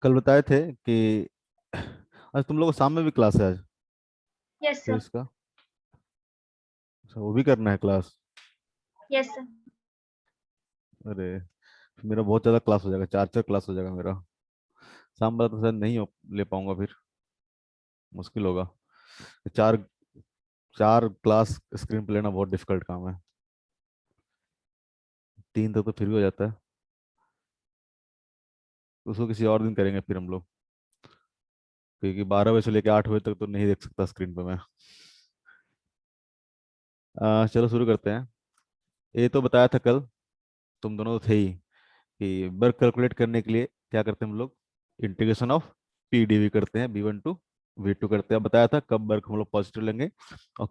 कल बताए थे कि आज तुम लोग को शाम में भी क्लास है आज यस सर। फिजिक्स का। अच्छा, वो भी करना है क्लास। Yes sir. अरे, मेरा बहुत ज़्यादा क्लास हो जाएगा, चार चार क्लास हो जाएगा मेरा। शाम वाला तो शायद नहीं ले पाऊंगा फिर, मुश्किल होगा। चार चार क्लास स्क्रीन पे लेना बहुत डिफिकल्ट काम है। तीन तक तो फिर भी हो जाता है। उसको किसी और दिन करेंगे फिर हम लोग, क्योंकि 12 बजे से लेकर 8 बजे तक तो नहीं देख सकता स्क्रीन पे मैं। चलो शुरू करते हैं। ये तो बताया था कल, तुम दोनों तो थे ही, कि वर्क कैलकुलेट करने के लिए क्या करते हैं हम लोग, integration of P D V करते हैं, V1 to V2 करते हैं। बताया था कब वर्क हम लोग पॉजिटिव लेंगे और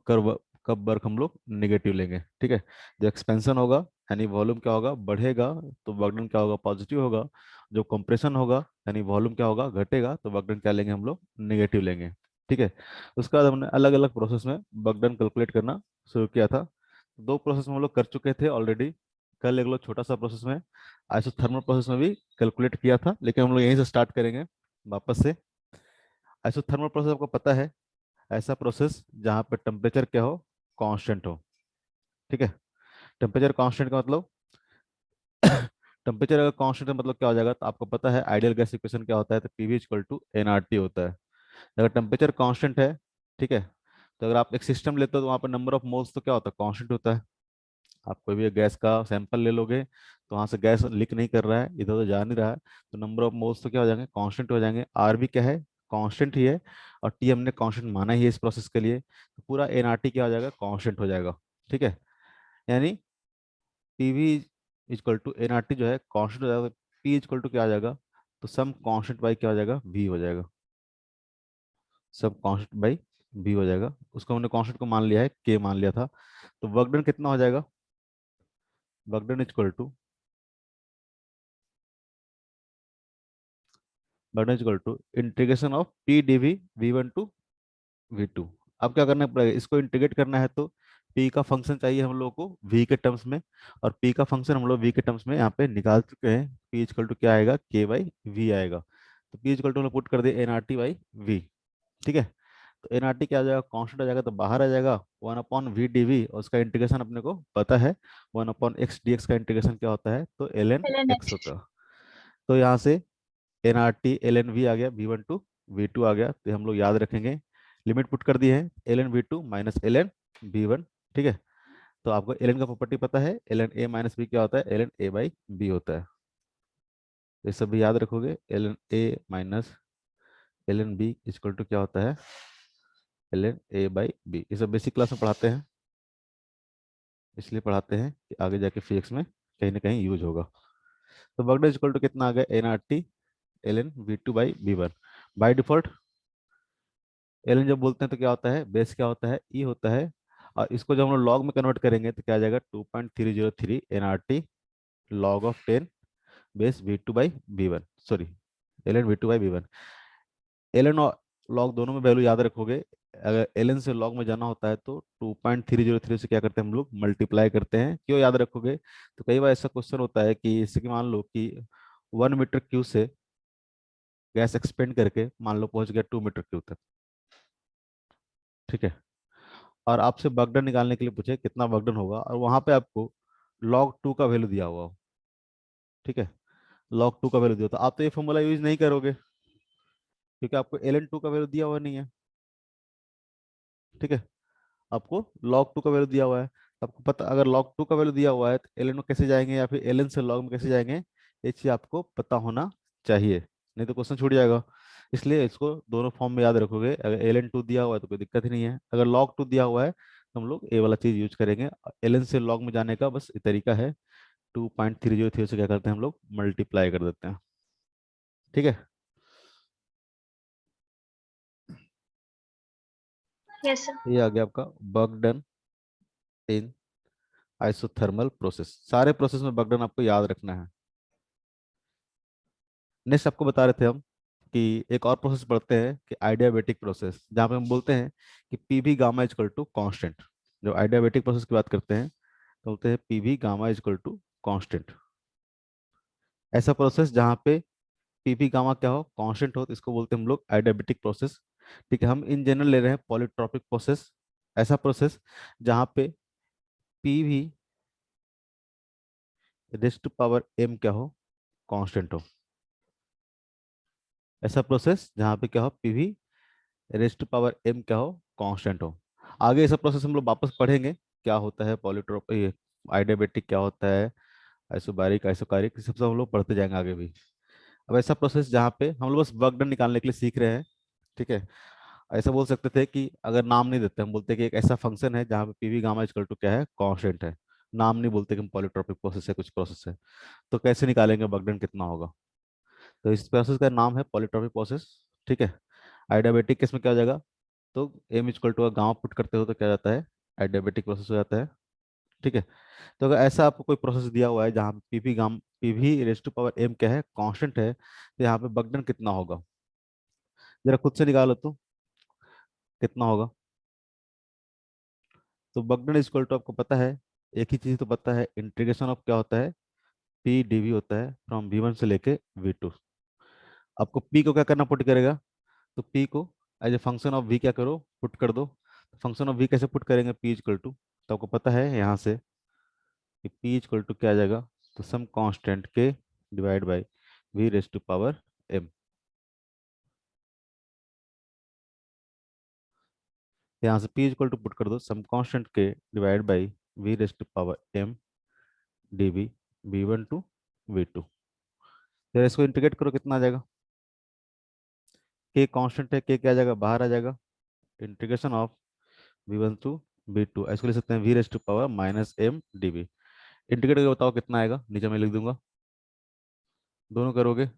कब वर्क हम लोग नेगेटिव लेंगे। ठीक है। जो एक्सपेंशन होगा यानी वॉल्यूम क्या होगा, बढ़ेगा तो वर्क डन क्या होगा, पॉजिटिव होगा। जो कंप्रेशन होगा यानी वॉल्यूम क्या होगा, घटेगा तो वर्क डन क्या लेंगे हम लोग, नेगेटिव लेंगे। ठीक है। उसके बाद हमने अलग अलग प्रोसेस में वर्क डन कैलकुलेट करना शुरू किया था। दो प्रोसेस में हम लोग कर चुके थे ऑलरेडी। कल एक लोग छोटा सा प्रोसेस में आइसोथर्मल प्रोसेस में भी कैलकुलेट किया था, लेकिन हम लोग यहीं से स्टार्ट करेंगे वापस से। आइसोथर्मल प्रोसेस आपको पता है, ऐसा प्रोसेस जहाँ पे टेम्परेचर क्या हो, कांस्टेंट हो। ठीक है। टेम्परेचर कांस्टेंट का मतलब टेम्परेचर अगर कांस्टेंट का मतलब क्या हो जाएगा, तो आपको पता है आइडियल गैस इक्वेशन क्या होता है, तो पीवी इक्वल टू एनआरटी होता है। अगर टेम्परेचर कांस्टेंट है, ठीक है, तो अगर आप एक सिस्टम लेते हो तो वहाँ पर नंबर ऑफ मोल्स तो क्या होता है, कांस्टेंट होता है। आप कोई भी गैस का सैंपल ले लोगे तो वहां से गैस लीक नहीं कर रहा है, इधर उधर जा नहीं रहा है, तो नंबर ऑफ मोल्स तो क्या हो जाएंगे, कांस्टेंट हो जाएंगे। आर भी क्या है, कांस्टेंट ही है। और टी हमने कांस्टेंट माना ही है इस प्रोसेस के लिए, तो पूरा एनआरटी क्या हो जाएगा, कांस्टेंट हो जाएगा। ठीक है। यानी पीवी इक्वल टू एनआरटी जो है कांस्टेंट हो जाएगा, पी इक्वल टू क्या आ जाएगा, तो सम कांस्टेंट बाई क्या हो जाएगा, वी हो जाएगा। सब कांस्टेंट बाई वी हो जाएगा। उसको हमने कांस्टेंट को मान लिया है, के मान लिया था। तो वर्क डन कितना हो जाएगा, work done equal to integration of P D V V1 to V2। अब क्या करना पड़ेगा, इसको इंटीग्रेट करना है तो P का फंक्शन चाहिए हम लोग को V के टर्म्स में, और P का फंक्शन हम लोग V के टर्म्स में यहाँ पे निकाल चुके हैं। P इक्वल टू क्या आएगा, K बाई V आएगा। तो P इक्वल टू हम पुट कर दिए एनआरटी बाई V। ठीक है। तो एनआरटी क्या आ जाएगा, कांस्टेंट आ जाएगा, तो बाहर आ जाएगा 1/V dV, और उसका इंटीग्रेशन अपने को पता है 1/x dx का इंटीग्रेशन क्या होता है, तो ln L N x x. होता है। तो यहाँ से N R T L N V आ गया, V1 to V2 आ गया, तो हम लोग याद रखेंगे। लिमिट पुट कर दिए हैं, ln V2 minus ln V1। ठीक है। तो आपको ln का प्रॉपर्टी पता है, ln A माइनस बी क्या होता है, ln A/B होता है। ये सब भी याद रखोगे, ln A minus ln B equal to क्या होता है, ln A/B। ये सब बेसिक क्लास में पढ़ाते हैं, इसलिए पढ़ाते हैं कि आगे जाके फिजिक्स में कहीं ना कहीं यूज होगा। तो वर्क डन इक्वल टू कितना आ गया, NRT ln V2/V1 by default. Ln जब बोलते हैं तो क्या होता है, बेस क्या होता है, ई होता है। और इसको जब हम लोग लॉग में कन्वर्ट करेंगे तो क्या आ जाएगा, 2.303 NRT log of 10 base V2/V1, sorry ln V2/V1। Ln और लॉग दोनों में वैल्यू याद रखोगे। अगर एलन से लॉग में जाना होता है तो 2.303 से क्या करते हैं हम लोग, मल्टीप्लाई करते हैं। क्यों याद रखोगे, तो कई बार ऐसा क्वेश्चन होता है कि जैसे कि मान लो कि 1 मीटर क्यूब से गैस एक्सपेंड करके मान लो पहुंच गया 2 मीटर क्यूब तक। ठीक है। और आपसे बगडन निकालने के लिए पूछे कितना बगडन होगा, और वहां पे आपको log 2 का वैल्यू दिया हुआ हो। ठीक है। log 2 का वैल्यू दिया, तो आप तो ये फॉर्मूला यूज नहीं करोगे, क्योंकि आपको ln 2 का वैल्यू दिया हुआ नहीं है। ठीक है। आपको log 2 का वैल्यू दिया हुआ है, तो आपको पता, अगर log 2 का वैल्यू दिया हुआ है तो ln में कैसे जाएंगे, या फिर ln से log में कैसे जाएंगे, ये चीज आपको पता होना चाहिए, नहीं तो क्वेश्चन छूट जाएगा। इसलिए इसको दोनों फॉर्म में याद रखोगे। अगर ln 2 दिया हुआ है तो कोई दिक्कत ही नहीं है, अगर log 2 दिया हुआ है तो हम लोग ये वाला चीज यूज करेंगे। ln से log में जाने का बस ये तरीका है, 2.303 से क्या करते हैं हम लोग, मल्टीप्लाई कर देते हैं। ठीक है। Yes sir. ये आ गया आपका work done in isothermal process. सारे प्रोसेस में वर्क डन आपको याद रखना है। नेक्स्ट आपको बता रहे थे हम कि एक और प्रोसेस पढ़ते हैं कि आइडियाबेटिक प्रोसेस, जहाँ पे हम बोलते हैं कि पी भी गामा इजकल टू कॉन्स्टेंट। जब आइडियाबेटिक प्रोसेस की बात करते हैं तो बोलते हैं पी भी गामा इजकल टू कॉन्स्टेंट। ऐसा प्रोसेस जहाँ पे पीपी गामा क्या हो, कांस्टेंट हो, तो इसको बोलते हैं हम लोग एडियाबेटिक प्रोसेस। ठीक है, हम इन जनरल ले रहे हैं पॉलीट्रॉपिक प्रोसेस, ऐसा प्रोसेस जहाँ पे PV raised to power M क्या हो, कांस्टेंट हो। ऐसा प्रोसेस जहाँ पे क्या हो, PV raised to power M क्या हो, कांस्टेंट हो। आगे ऐसा प्रोसेस हम लोग वापस पढ़ेंगे, क्या होता है पॉलीट्रॉप, ये आइडियाबेटिक क्या होता है, आइसोबारिक आइसोकारिक, सब सब हम लोग पढ़ते जाएंगे आगे भी। अब ऐसा प्रोसेस जहाँ पे हम लोग बस वर्क डन निकालने के लिए सीख रहे हैं। ठीक है, ऐसा बोल सकते थे कि अगर नाम नहीं देते, हम बोलते कि एक ऐसा फंक्शन है जहाँ पे पीवी गामा इक्वल टू क्या है, कांस्टेंट है। नाम नहीं बोलते कि हम पॉलीट्रॉपिक प्रोसेस है, कुछ प्रोसेस है। तो कैसे निकालेंगे वर्क डन कितना होगा? तो इस प्रोसेस का नाम है पॉलीट्रॉपिक प्रोसेस। ठीक है, आइडियाबेटिक केस में क्या हो जाएगा, तो M equal to gamma put करते हो तो क्या जाता है, आइडियाबेटिक प्रोसेस हो जाता है। ठीक है, तो अगर ऐसा आपको कोई प्रोसेस दिया हुआ है जहाँ पे PV raise to power M क्या है, कांस्टेंट है, तो यहाँ पे वर्क डन कितना होगा, जरा खुद से निकालो तो कितना होगा। तो बगडन इक्वल टू आपको पता है, एक ही चीज तो पता है, इंटीग्रेशन ऑफ क्या होता है, पी डीवी होता है फ्रॉम वी वन से लेके वी टू। आपको पी को क्या करना पुट करेगा, तो पी को as a function of V क्या करो, पुट कर दो। फंक्शन ऑफ वी कैसे पुट करेंगे, पी इक्वल टू, तो आपको पता है यहाँ से कि पी इक्वल टू क्या आ जाएगा, तो some constant K divide by V raise to power M. यहाँ से पी इक्वल टू पुट कर दो, some constant K divide by V raise to power M D V, V one to V two. फिर इसको integrate करो, कितना आ जाएगा, के कांस्टेंट है, के क्या आ जाएगा, बाहर आ जाएगा। Integration of V one to V two, इसको ले सकते हैं V raise to power minus M D V. Integrate करके बताओ कितना आएगा, नीचे मैं लिख दूंगा, दोनों करोगे।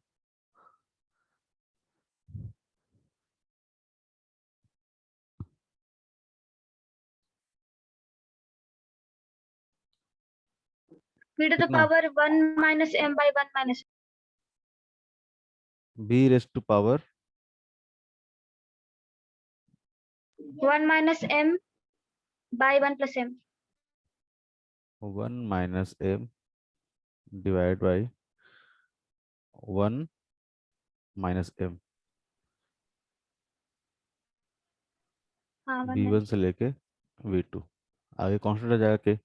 V to the कितना, power 1 minus m by 1 minus V raise to power 1 minus m by 1 plus m. One minus M divide by one minus M, हाँ, 1 वी वन minus. से लेके वी टू। आगे कांस्टेंट आ जाएगा K,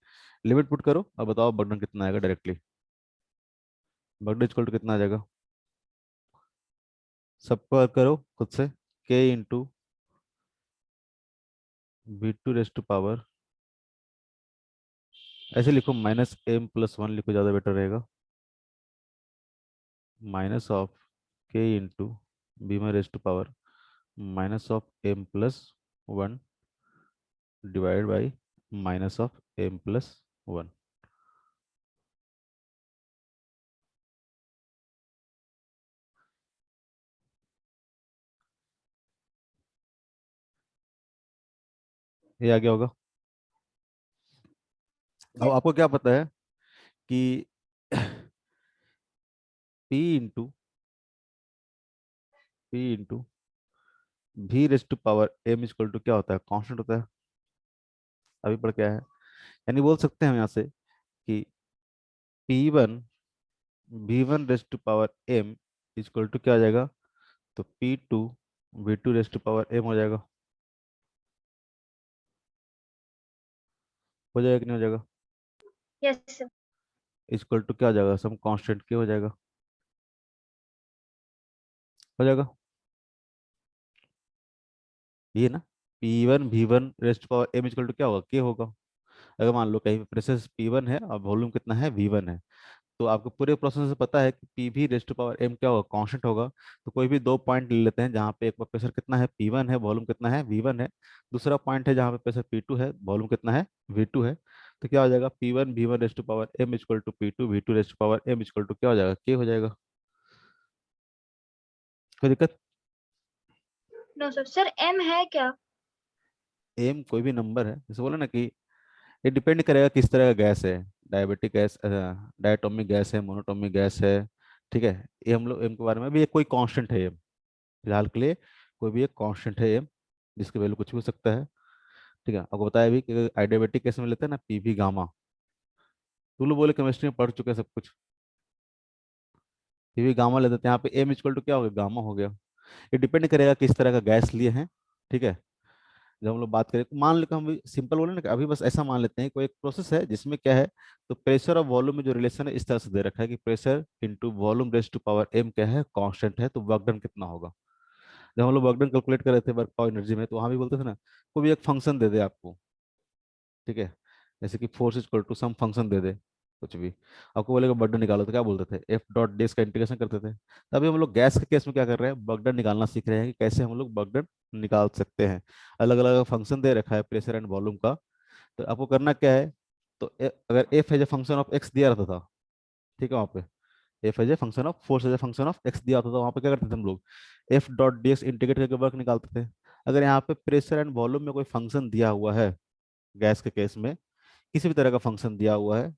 limit put करो, अब बताओ burden कितना आएगा डायरेक्टली, बर्डन इक्वल टू कितना आ जाएगा, सबको करो खुद से, K into V two raise to power, ऐसे लिखो माइनस एम प्लस वन लिखो, ज़्यादा बेटर रहेगा, minus of K into V में raise to power minus of M plus one divide by minus of M plus one. ये आ गया होगा। अब Yes. आपको क्या पता है कि P into V raise to power M equal to क्या होता है, कांस्टेंट होता है, अभी पढ़ क्या है। यानी बोल सकते हैं हम यहाँ से कि P one V one raise to power M equal to क्या आ जाएगा, तो P two V two raise to power M हो जाएगा। हो जाएगा कि नहीं हो जाएगा, Yes, sir. इक्वल टू क्या हो जाएगा, सम कांस्टेंट के हो जाएगा, हो जाएगा ये ना। P one V one raised power M equal to क्या होगा, के होगा। अगर मान लो कहीं प्रेशर पी वन है और वॉल्यूम कितना है, वी वन है, तो आपको पूरे प्रोसेस से पता है कि पी भी रेस्ट टू पावर एम क्या होगा, कांस्टेंट होगा। तो कोई भी दो पॉइंट ले लेते हैं जहाँ पे एक प्रेशर कितना है, पी वन है, वॉल्यूम कितना है, वी वन है। दूसरा पॉइंट है जहाँ पे प्रेशर पी टू है, वॉल्यूम कितना है, वी टू है। तो क्या हो जाएगा, P one V one raised to power M equal to P two V two raised to power M equal to क्या हो जाएगा, के हो जाएगा। कोई दिक्कत, No, sir. Sir, m है क्या? एम कोई भी नंबर है, जैसे बोला ना कि ये डिपेंड करेगा किस तरह का गैस है, डायबिटिक गैस, डायटोमिक गैस है, मोनोटोमिक गैस है। ठीक है, ये हम लोग एम के बारे में भी, ये कोई कांस्टेंट है एम, फिलहाल के लिए कोई भी एक कांस्टेंट है एम, जिसकी वैल्यू कुछ भी हो सकता है। ठीक है, आपको बताया भी कि आइडियाबेटिक केस में लेते हैं ना पीवी गामा, तुम लोग बोले केमिस्ट्री में पढ़ चुके हैं सब कुछ। पीवी गामा लेते थे, यहाँ पे एम इक्वल टू क्या हो गया, गामा हो गया। ये डिपेंड करेगा किस तरह का गैस लिए हैं। ठीक है, जब हम लोग बात करें, मान लो कि हम सिंपल बोले ना कि अभी बस ऐसा मान लेते हैं, कोई एक प्रोसेस है जिसमें क्या है, तो प्रेशर और वॉल्यूम में जो रिलेशन है इस तरह से दे रखा है कि pressure into volume raise to power M क्या है, कांस्टेंट है, तो वर्क डन कितना होगा। जब हम लोग वर्क डन कैलकुलेट कर रहे थे वर्क पावर एनर्जी में, तो वहां भी बोलते थे ना, कोई भी एक फंक्शन दे दे आपको, ठीक है, जैसे कि force equal to some function दे दे, कुछ भी आपको बोलेगा वर्क डन निकालो, तो क्या बोलते थे, एफ डॉट डेस का इंटीग्रेशन करते थे। तभी हम लोग गैस के केस में क्या कर रहे हैं, वर्क डन निकालना सीख रहे हैं कि कैसे हम लोग वर्क डन निकाल सकते हैं। अलग अलग फंक्शन दे रखा है प्रेशर एंड वॉल्यूम का, तो आपको करना क्या है, तो अगर F as a function of X दिया रहता था, ठीक है, वहाँ पे F as a function of force as a function of X दिया होता था, वहाँ पे क्या करते थे हम लोग, F dot D x integrate करके वर्क निकालते थे। अगर यहाँ पे प्रेशर एंड वॉल्यूम में कोई फंक्शन दिया हुआ है, गैस के केस में किसी भी तरह का फंक्शन दिया हुआ है,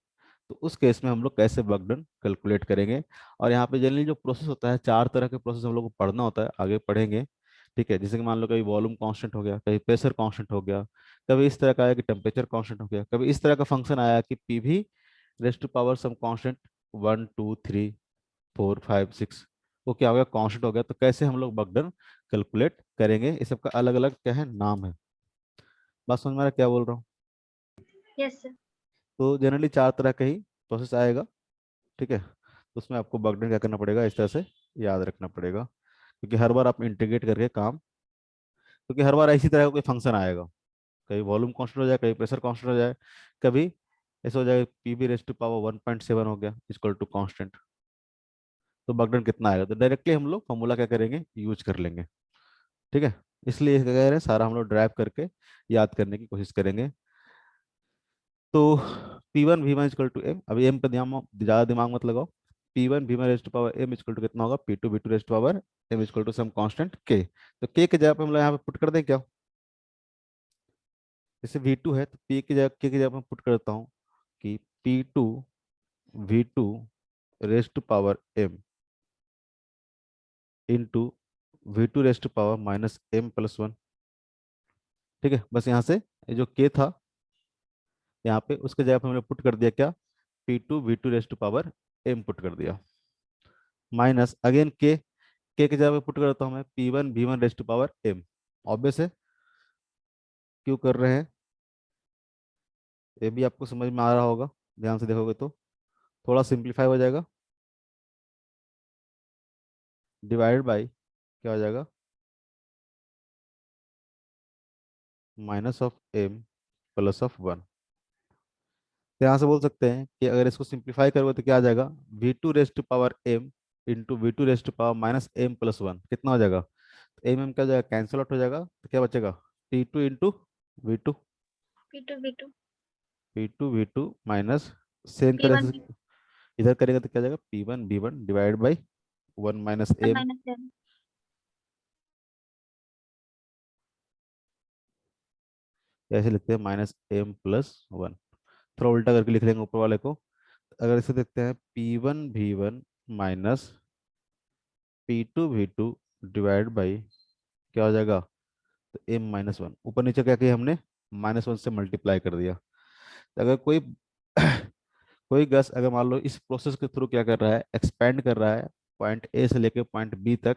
तो उस केस में हम लोग कैसे वर्क डन कैलकुलेट करेंगे। और यहाँ पे जनरली जो प्रोसेस होता है, चार तरह के प्रोसेस हम लोग को पढ़ना होता है, आगे पढ़ेंगे। ठीक है, जैसे कि मान लो कभी वॉल्यूम कांस्टेंट हो गया, कभी प्रेशर कांस्टेंट हो गया, कभी इस तरह का आया कि टेम्परेचर कांस्टेंट हो गया, कभी इस तरह का फंक्शन आया कि P V raise to power some constant 1 2 3 4 5 6, वो क्या हो गया, कांस्टेंट हो गया। तो कैसे हम लोग वर्क डन कैलकुलेट करेंगे, इस सबका अलग अलग क्या है, नाम है। बात समझ में आ रहा है क्या बोल रहा हूँ। Yes, sir. तो जनरली चार तरह का ही प्रोसेस आएगा। ठीक है, तो उसमें आपको वर्कडन क्या करना पड़ेगा, इस तरह से याद रखना पड़ेगा, क्योंकि हर बार आप इंटीग्रेट करके काम, क्योंकि हर बार इसी तरह का कोई फंक्शन आएगा, कभी वॉल्यूम कांस्टेंट हो जाए, कभी प्रेशर कांस्टेंट हो जाए, कभी ऐसा हो जाए P V raise to power 1.7 हो गया इक्वल टू कांस्टेंट, तो वर्कडन कितना आएगा, तो डायरेक्टली हम लोग फॉर्मूला क्या करेंगे, यूज कर लेंगे। ठीक है, इसलिए क्या कह रहे हैं, सारा हम लोग ड्राइव करके याद करने की कोशिश करेंगे। तो P1 V1 equal to M, अभी एम पे ज़्यादा दिमाग मत लगाओ। P1 V1 raise to power M equal to कितना होगा, P2 V2 raise to power M equal to some constant K. तो के की जगह पे हम लोग यहाँ पे पुट कर दें क्या, जैसे V2 है तो P की जगह के की जगह पे पुट कर देता हूँ कि P2 V2 raise to power M into V2 raise to power minus M plus one. ठीक है, बस यहाँ से ये जो के था यहाँ पे, उसके जगह पे हमने पुट कर दिया क्या, P2 V2 raise to power M put कर दिया, माइनस अगेन के की जगह पे पुट करता हूँ मैं P1 V1 raise to power M. Obvious है, क्यों कर रहे हैं, ये भी आपको समझ में आ रहा होगा, ध्यान से देखोगे तो थोड़ा सिंप्लीफाई हो जाएगा, डिवाइड बाई क्या हो जाएगा, minus of M plus of one. तो यहाँ से बोल सकते हैं कि अगर इसको सिंप्लीफाई करोगे तो क्या आ जाएगा, V2 raise to power M into V2 raise to power minus M plus one, कितना हो जाएगा, एम एम क्या हो जाएगा, कैंसिल आउट हो जाएगा, तो क्या बचेगा, T2 into V2, P2 V2 P2 V2 minus same तरह P1 से V1 इधर करेगा तो क्या हो जाएगा, P1 V1 divide by 1 minus M, minus M. ऐसे लिखते हैं -m+1, थोड़ा उल्टा करके लिख लेंगे ऊपर वाले को। अगर इसे देखते हैं P1 V1 minus P2 V2 divide by क्या हो जाएगा, तो m-1, ऊपर नीचे क्या किया हमने, -1 से मल्टीप्लाई कर दिया। तो अगर कोई कोई गैस अगर मान लो इस प्रोसेस के थ्रू क्या कर रहा है, एक्सपेंड कर रहा है पॉइंट ए से लेकर पॉइंट बी तक,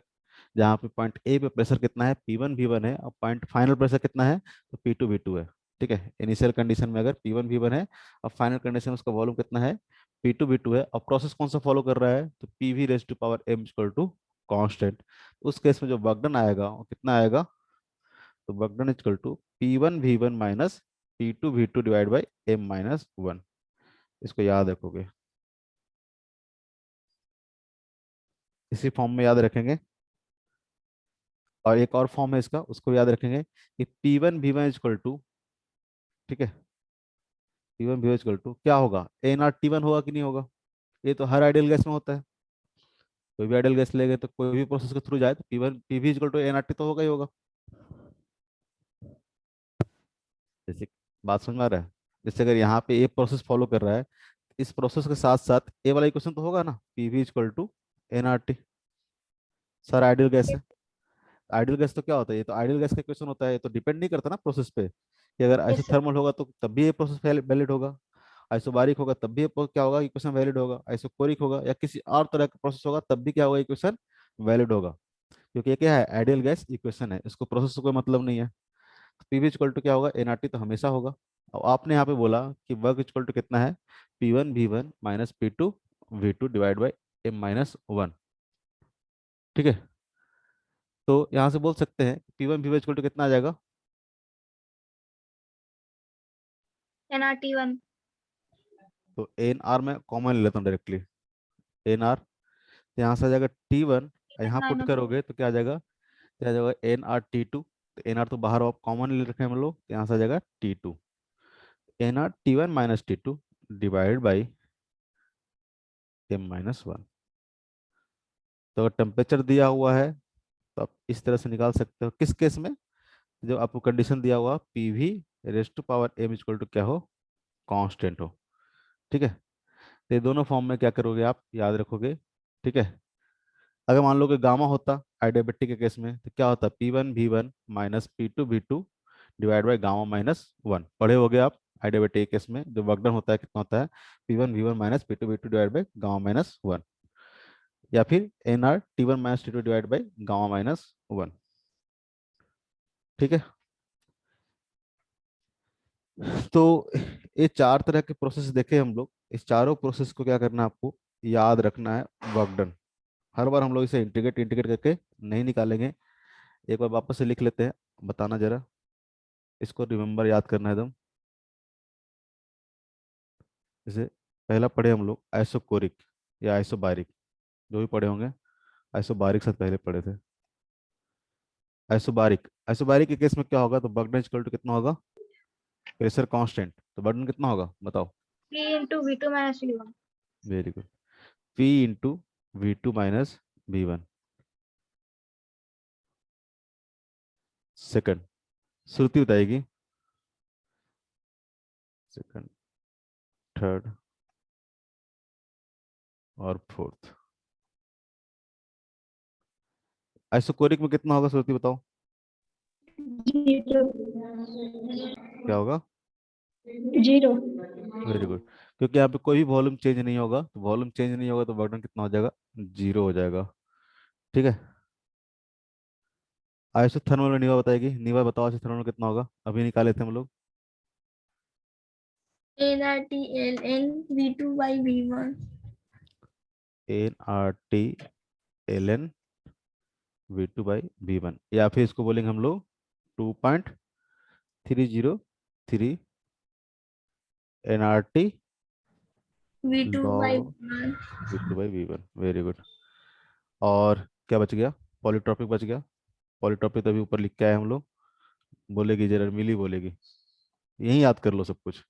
जहाँ पे पॉइंट ए पे प्रेशर कितना है, P1 V1 है, और पॉइंट फाइनल प्रेशर कितना है, तो P2 V2 है। ठीक है, इनिशियल कंडीशन में अगर P1 V1 है और फाइनल कंडीशन में उसका वॉल्यूम कितना है, P2 V2 है, और प्रोसेस कौन सा फॉलो कर रहा है, तो PV raise to power M equal to constant. उस केस में जो वर्क डन आएगा वो कितना आएगा, तो work done equal to P1 V1 minus P2 V2 divide by m-1। इसको याद रखोगे, इसी फॉर्म में याद रखेंगे। और एक और फॉर्म है इसका, उसको याद रखेंगे कि P1 V1 इक्वल टू, ठीक है, P1 V1 इक्वल टू क्या होगा, A0T1 होगा कि नहीं होगा, ये तो हर आइडियल गैस में होता है, कोई भी आइडियल गैस लेंगे तो कोई भी प्रोसेस के थ्रू जाए तो PV इक्वल टू A0T तो होगा ही होगा। जैसे बात समझ में आ रहा है, जैसे अगर यहाँ पे ए प्रोसेस फॉलो कर रहा है, इस प्रोसेस के साथ साथ ए वाला इक्वेशन तो होगा ना, PV equal to NRT, sir ideal gas Yes, है। आइडियल गैस तो क्या होता है, ये तो आइडियल गैस का क्वेश्चन होता है, ये तो डिपेंड नहीं करता ना प्रोसेस पे, कि अगर ऐसे yes, sir. थर्मल होगा तो तब भी ये प्रोसेस वैलिड होगा, आइसोबारिक होगा तब भी क्या होगा, इक्वेशन वैलिड होगा। आइसोकोरिक होगा या किसी और तरह का प्रोसेस होगा तब भी क्या होगा, इक्वेशन वैलिड होगा। क्योंकि ये क्या है, आइडियल गैस इक्वेशन है, इसको प्रोसेस से कोई मतलब नहीं है। पीवी इक्वल टू क्या होगा, एनआरटी तो हमेशा होगा। और आपने यहाँ पे बोला कि वर्क इक्वल टू कितना है, P1 V1 minus P2 V2 divide by M-1। ठीक है, तो यहाँ से बोल सकते हैं P1 V1 इक्वल टू कितना आ जाएगा, NRT1 तो एन आर में कॉमन ले लेता हूँ डायरेक्टली, एन आर, यहाँ से आ जाएगा T1, यहाँ पुट माइनस करोगे तो क्या आ जाएगा, क्या आ जाएगा NR T2। तो एन आर तो बाहर आप कॉमन ले रखे हैं हम लोग, तो यहाँ से आ जाएगा T2, NR T1 minus T2 divide by M-1। तो अगर टेम्परेचर दिया हुआ है तो आप इस तरह से निकाल सकते हो, किस केस में, जब आपको कंडीशन दिया हुआ PV raise to power M equal to क्या हो, कांस्टेंट हो। ठीक है, तो ये दोनों फॉर्म में क्या करोगे आप, याद रखोगे। ठीक है, अगर मान लो कि गामा होता आइडियाबेटिक के केस में तो क्या होता, P1 V1 minus P2 V2 divide by गामा-1 पढ़े होगे आप। आइडियाबेटिक के केस में जो वर्क डन होता है कितना होता है, P1 V1 minus P2 V2 divide by गामा-1, या फिर NR T1 minus T2 divide by गामा-1। ठीक है, तो ये चार तरह के प्रोसेस देखे हम लोग। इस चारों प्रोसेस को क्या करना है आपको, याद रखना है, वर्क डन। हर बार हम लोग इसे इंटीग्रेट इंटीग्रेट करके नहीं निकालेंगे, एक बार वापस से लिख लेते हैं, बताना जरा, इसको रिमेम्बर याद करना है एकदम। जैसे पहला पढ़े हम लोग आइसोकोरिक या आइसोबारिक, जो भी पढ़े होंगे, आइसोबारिक से पहले पढ़े थे। आइसोबारिक, आइसोबारिक के केस में क्या होगा, तो बर्डन इक्वल टू कितना होगा, प्रेशर कांस्टेंट, तो बर्डन कितना होगा बताओ। P into V2 minus V1 very good, P into V2 minus V1। Second, Shruti बताएगी, सेकंड, थर्ड और फोर्थ। आइसोकोरिक में कितना होगा श्रुति बताओ, 0 क्या होगा, 0 वेरी गुड। क्योंकि यहाँ पे कोई भी वॉल्यूम चेंज नहीं होगा, तो वॉल्यूम चेंज नहीं होगा तो बर्डन कितना हो जाएगा, जीरो हो जाएगा। ठीक है, आइसोथर्मल में नीवा बताएगी, नीवा बताओ आइसोथर्मल में कितना होगा, अभी निकाले थे हम लोग। NRTLN V2 by V1 NRTLN V2/V1, या फिर इसको बोलेंगे हम लोग 2.303 NRT V2 by log V1 V2/V1। Very good. और क्या बच गया, पॉलीट्रॉपिक बच गया। पॉलीट्रॉपिक तभी ऊपर लिख के आए हम लोग, बोलेगी जरा, मिली बोलेगी, यही याद कर लो सब कुछ।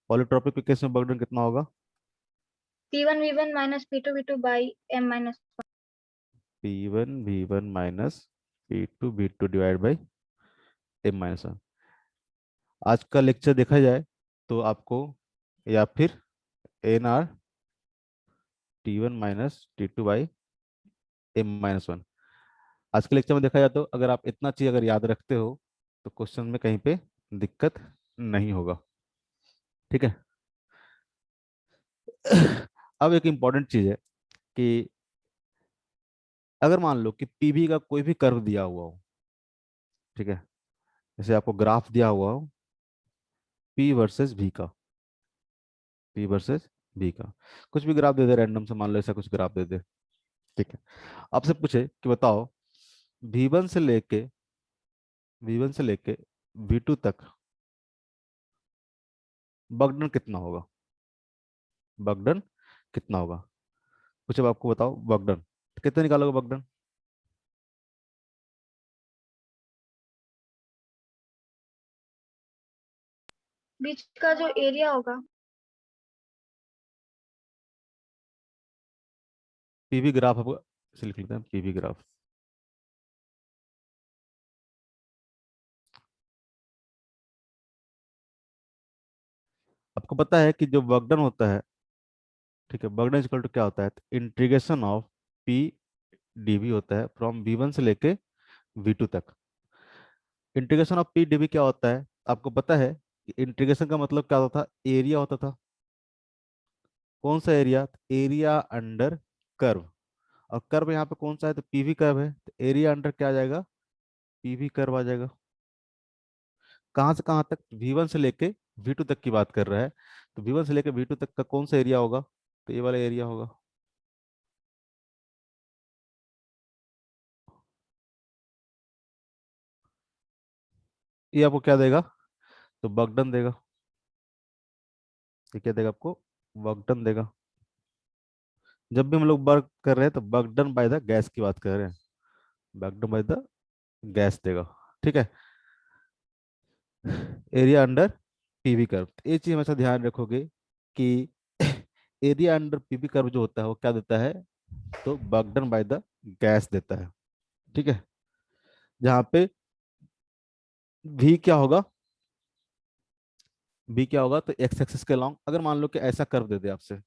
पॉलीट्रॉपिक के केस में बर्डन कितना होगा, P1 V1 minus P2 V2 by M minus P1 V1 minus P2 V2 divide by M-1। आज का लेक्चर देखा जाए तो आपको, या फिर NR T1 minus T2 by M-1, आज के लेक्चर में देखा जाए तो अगर आप इतना चीज अगर याद रखते हो तो क्वेश्चन में कहीं पे दिक्कत नहीं होगा। ठीक है, अब एक इम्पॉर्टेंट चीज है कि अगर मान लो कि पीवी का कोई भी कर्व दिया हुआ हो, ठीक है, जैसे आपको ग्राफ दिया हुआ हो पी वर्सेस वी का, पी वर्सेस वी का, कुछ भी ग्राफ दे दे रैंडम से, मान लो ऐसा कुछ ग्राफ दे दे। ठीक है, आपसे पूछे कि बताओ V1 से लेके V2 तक बगडन कितना होगा, बगडन कितना होगा, कुछ अब आपको बताओ बगडन कितना निकालोगे बगडन। बीच का जो एरिया होगा पीवी ग्राफ आपको इसे लिख लेते हैं, पीवी ग्राफ। आपको पता है कि जो बगडन होता है, ठीक है, बगडन इक्वल टू क्या होता है, इंटीग्रेशन ऑफ पी डीवी होता है फ्रॉम V1 से लेके V2 तक। इंटीग्रेशन ऑफ पी डीवी क्या होता है, आपको पता है कि इंटीग्रेशन का मतलब क्या होता था, एरिया होता था। कौन सा एरिया? Area under curve. और कर्व यहाँ पे कौन सा है? तो पीवी कर्व है, तो एरिया अंडर क्या आ जाएगा? पीवी कर्व आ जाएगा। कहाँ से कहाँ तक? V1 से लेके V2 तक की बात कर रहा है, तो V1 से लेके V2 तक का कौन सा एरिया होगा? तो ये वाला एरिया होगा। ये आपको क्या देगा? तो वर्क डन देगा। ये क्या देगा आपको? वर्क डन देगा। जब भी हम लोग वर्क कर रहे हैं तो work done by the gas की बात कर रहे हैं, work done by the gas देगा। ठीक है। एरिया अंडर पीवी कर्व, ये चीज हमेशा ध्यान रखोगे कि एरिया अंडर पीवी कर्व जो होता है वो क्या देता है? तो work done by the gas देता है। ठीक है। जहाँ पे भी क्या होगा? बी क्या होगा? तो एक्स एक्सिस के लॉन्ग, अगर मान लो कि ऐसा कर्व दे दे आपसे,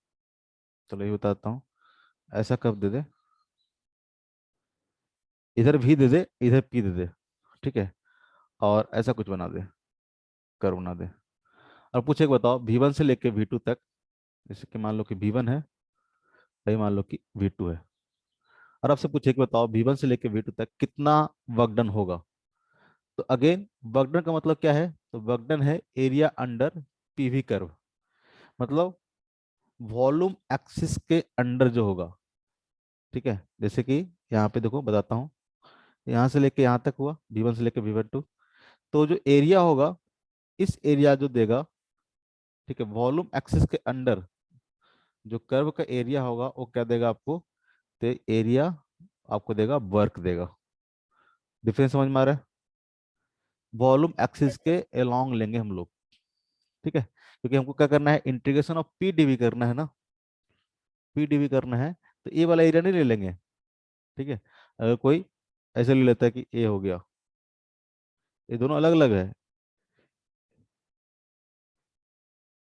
चलो ये बताता हूँ। ऐसा कर्व दे दे, इधर भी दे दे, इधर पी दे दे। ठीक है। और ऐसा कुछ बना दे, कर्व बना दे। और पूछे कि बताओ V1 से लेके V2 तक, जैसे कि मान लो कि V1 है, भाई मान लो कि V2 है, और आपसे पूछे कि बताओ V1 से लेके V2 तक कितना वर्क डन होगा। तो अगेन वर्क डन का मतलब क्या है? तो वर्क डन है एरिया अंडर पीवी कर्व, मतलब वॉल्यूम एक्सिस के अंडर जो होगा। ठीक है। जैसे कि यहाँ पे देखो बताता हूँ, यहाँ से लेके यहाँ तक हुआ, V1 से लेके V2, तो जो एरिया होगा, इस एरिया जो देगा, ठीक है, वॉल्यूम एक्सिस के अंडर जो कर्व का एरिया होगा वो क्या देगा आपको? तो एरिया आपको देगा वर्क देगा। डिफरेंस समझ में आ रहा है? वॉल्यूम एक्सिस के अलोंग लेंगे हम लोग। ठीक है, क्योंकि हमको क्या करना है? इंटीग्रेशन ऑफ पी डीवी करना है ना, पी डीवी करना है, तो ए वाला एरिया नहीं ले लेंगे। ठीक है। अगर कोई ऐसे ले लेता है कि ए हो गया, ये दोनों अलग अलग है,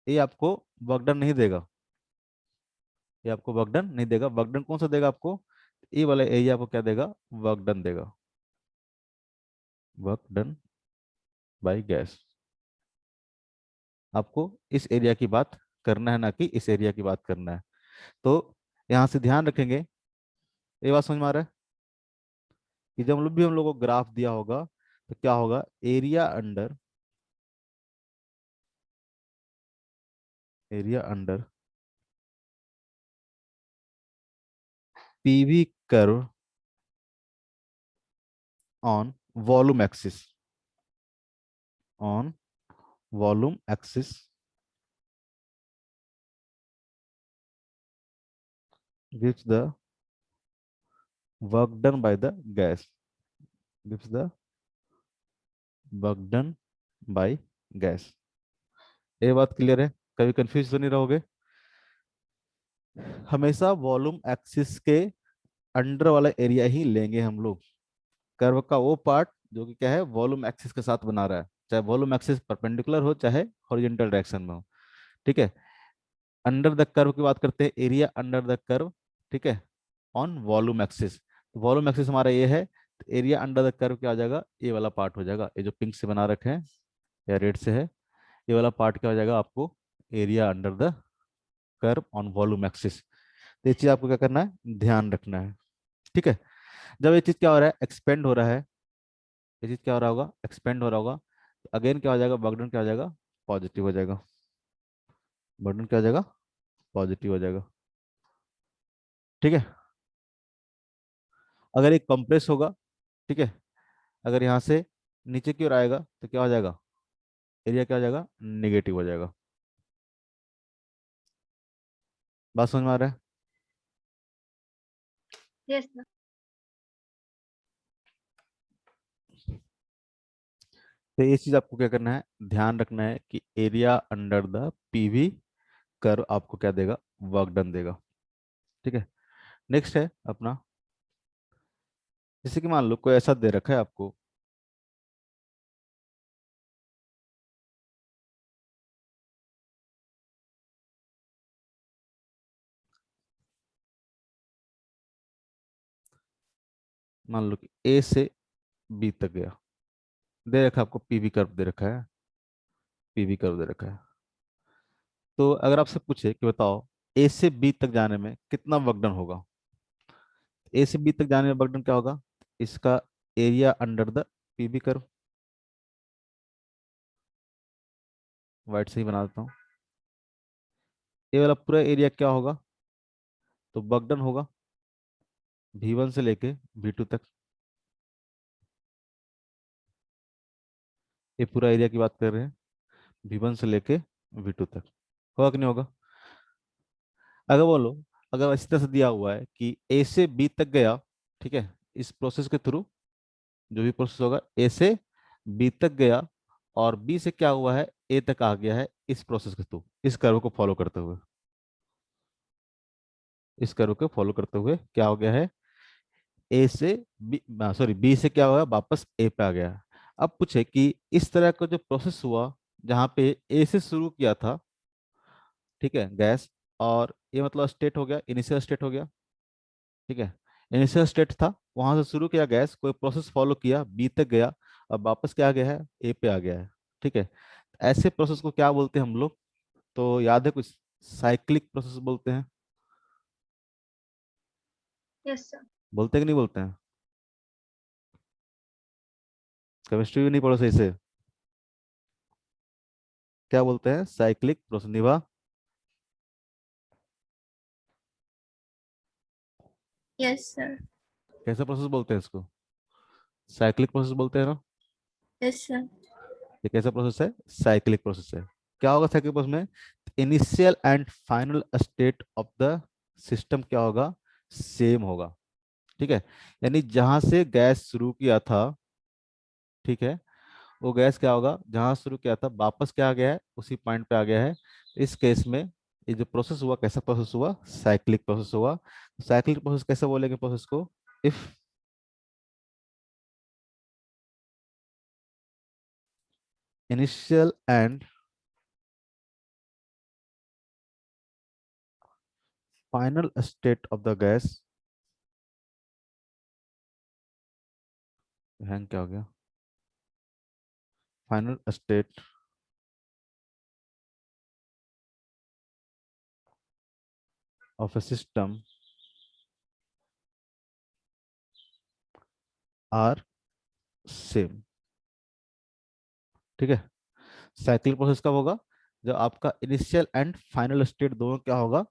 ये आपको वर्कडन नहीं देगा, ये आपको वर्कडन नहीं देगा। वर्कडन कौन सा देगा आपको? ये वाला एरिया आपको क्या देगा? वर्कडन देगा, वर्क डन बाय गैस। आपको इस एरिया की बात करना है, ना कि इस एरिया की बात करना है। तो यहाँ से ध्यान रखेंगे, ये बात समझ में आ रहा है कि जब लोग भी हम लोग को ग्राफ दिया होगा तो क्या होगा? Area under, area under PV curve on volume axis, on volume axis gives the work done by the gas, gives the work done by gas। ये बात क्लियर है? कभी कंफ्यूज तो नहीं रहोगे? हमेशा वॉल्यूम एक्सिस के अंडर वाला एरिया ही लेंगे हम लोग, कर्व का वो पार्ट जो कि क्या है? वॉल्यूम एक्सिस के साथ बना रहा है, चाहे वॉल्यूम एक्सिस परपेंडिकुलर हो चाहे हॉरिजॉन्टल डायरेक्शन में हो। ठीक है। अंडर द कर्व की बात करते हैं, एरिया अंडर द कर्व। ठीक है। On volume axis, volume axis हमारा ये है, तो एरिया अंडर द कर्व क्या हो जाएगा? ये वाला पार्ट हो जाएगा, ये जो पिंक से बना रखे हैं या रेड से है, ये वाला पार्ट क्या हो जाएगा आपको? Area under the curve on volume axis. तो ये चीज आपको क्या करना है? ध्यान रखना है। ठीक है। जब ये चीज क्या हो रहा है? एक्सपेंड हो रहा है, ये चीज क्या हो रहा होगा? एक्सपेंड हो रहा होगा, तो अगेन क्या हो जाएगा? बर्डन क्या हो जाएगा? पॉजिटिव हो जाएगा। बर्डन क्या हो जाएगा? पॉजिटिव हो जाएगा। ठीक है। अगर ये कंप्रेस होगा, ठीक है, अगर यहाँ से नीचे की ओर आएगा तो क्या हो जाएगा? एरिया क्या हो जाएगा? निगेटिव हो जाएगा। बात समझ में आ रहा है? Yes, sir. तो ये चीज आपको क्या करना है? ध्यान रखना है कि area under the PV curve आपको क्या देगा? वर्क डन देगा। ठीक है। नेक्स्ट है अपना, जैसे कि मान लो कोई ऐसा दे रखा है आपको, मान लो कि ए से बी तक गया, दे रखा है आपको पीवी कर्व दे रखा है, पीवी कर्व दे रखा है। तो अगर आपसे पूछे कि बताओ ए से बी तक जाने में कितना वर्क डन होगा? ए से बी तक जाने में वर्क डन क्या होगा? इसका area under the PV curve, वाइट से ही बना देता हूँ। ये वाला पूरा एरिया क्या होगा? तो वर्क डन होगा V1 से लेके V2 तक। ये पूरा एरिया की बात कर रहे हैं, V1 से लेके V2 तक। होगा कि नहीं होगा? अगर बोलो, अगर इस तरह से दिया हुआ है कि ए से बी तक गया, ठीक है, इस प्रोसेस के थ्रू, जो भी प्रोसेस होगा ए से बी तक गया, और बी से क्या हुआ है, ए तक आ गया है, इस प्रोसेस के थ्रू, इस कर्व को फॉलो करते हुए, इस कर्व को फॉलो करते हुए क्या हो गया है, ए से बी, सॉरी, बी से क्या हुआ, वापस ए पे आ गया है। अब पूछे कि इस तरह का जो प्रोसेस हुआ, जहाँ पे ए से शुरू किया था, ठीक है, गैस, और ये मतलब स्टेट हो गया, इनिशियल स्टेट हो गया, ठीक है, इनिशियल स्टेट था, वहां से शुरू किया गैस, कोई प्रोसेस फॉलो किया, बी तक गया, अब वापस क्या आ गया है, ए पे आ गया है, ठीक है। ऐसे प्रोसेस को क्या बोलते हैं हम लोग? तो याद है कुछ? साइक्लिक प्रोसेस बोलते हैं। Yes, sir. बोलते हैं कि नहीं बोलते हैं? केमिस्ट्री भी नहीं पढ़ो सही से? क्या बोलते हैं? Cyclic process. निभा, Yes, sir. कैसा प्रोसेस बोलते हैं इसको? साइक्लिक प्रोसेस बोलते हैं ना? Yes, sir. ये कैसा प्रोसेस है? साइक्लिक प्रोसेस है। क्या होगा साइक्लिक प्रोसेस में? Initial and final state of the system क्या होगा? सेम होगा, ठीक है। यानी जहां से गैस शुरू किया था, ठीक है, वो गैस क्या होगा, जहां शुरू किया था वापस क्या आ गया है, उसी पॉइंट पे आ गया है। इस केस में ये जो प्रोसेस हुआ, कैसा प्रोसेस हुआ? साइक्लिक प्रोसेस हुआ। साइक्लिक प्रोसेस कैसे बोलेंगे प्रोसेस को? If initial and final state of the gas, हैंग क्या हो गया, final state of a system are same, ठीक है। साइक्लिक प्रोसेस कब होगा? जब आपका इनिशियल एंड फाइनल स्टेट दोनों क्या होगा,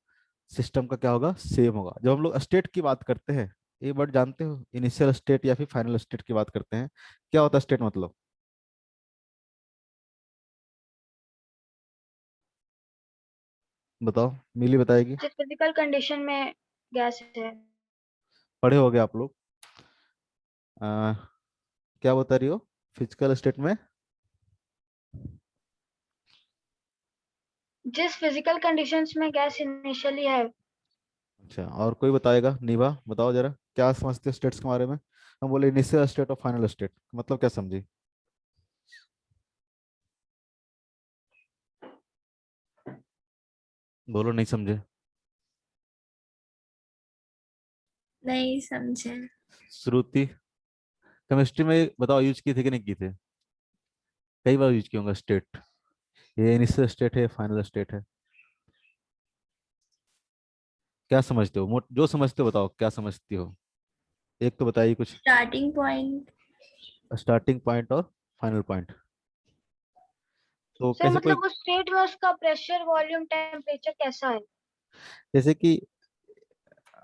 सिस्टम का क्या होगा, सेम होगा। जब हम लोग स्टेट की बात करते हैं, ये वर्ड जानते हो, इनिशियल स्टेट या फिर फाइनल स्टेट की बात करते हैं, क्या होता है स्टेट मतलब? बताओ, मिली बताएगी। जिस फिजिकल कंडीशन में गैस है, पढ़े होगे आप लोग। आ, क्या बता रही हो? फिजिकल स्टेट में? जिस फिजिकल कंडीशंस में गैस इनिशियली है। अच्छा, और कोई बताएगा? निभा बताओ जरा, क्या समझते हो स्टेट्स के बारे में? हम बोले इनिशियल स्टेट और फाइनल स्टेट, मतलब क्या समझी? बोलो, नहीं समझे? नहीं समझे। श्रुति, केमिस्ट्री में बताओ, यूज किए थे कि नहीं किए थे? कई बार यूज किए होंगे स्टेट। ये इनिशियल स्टेट है, फाइनल स्टेट है। क्या समझते हो? जो समझते हो बताओ, क्या समझती हो? एक तो बताइए कुछ। Starting point. स्टार्टिंग पॉइंट और फाइनल पॉइंट। तो सर कैसे कोई, मतलब उस स्टेट में उसका प्रेशर, वॉल्यूम, टेम्परेचर कैसा है? जैसे कि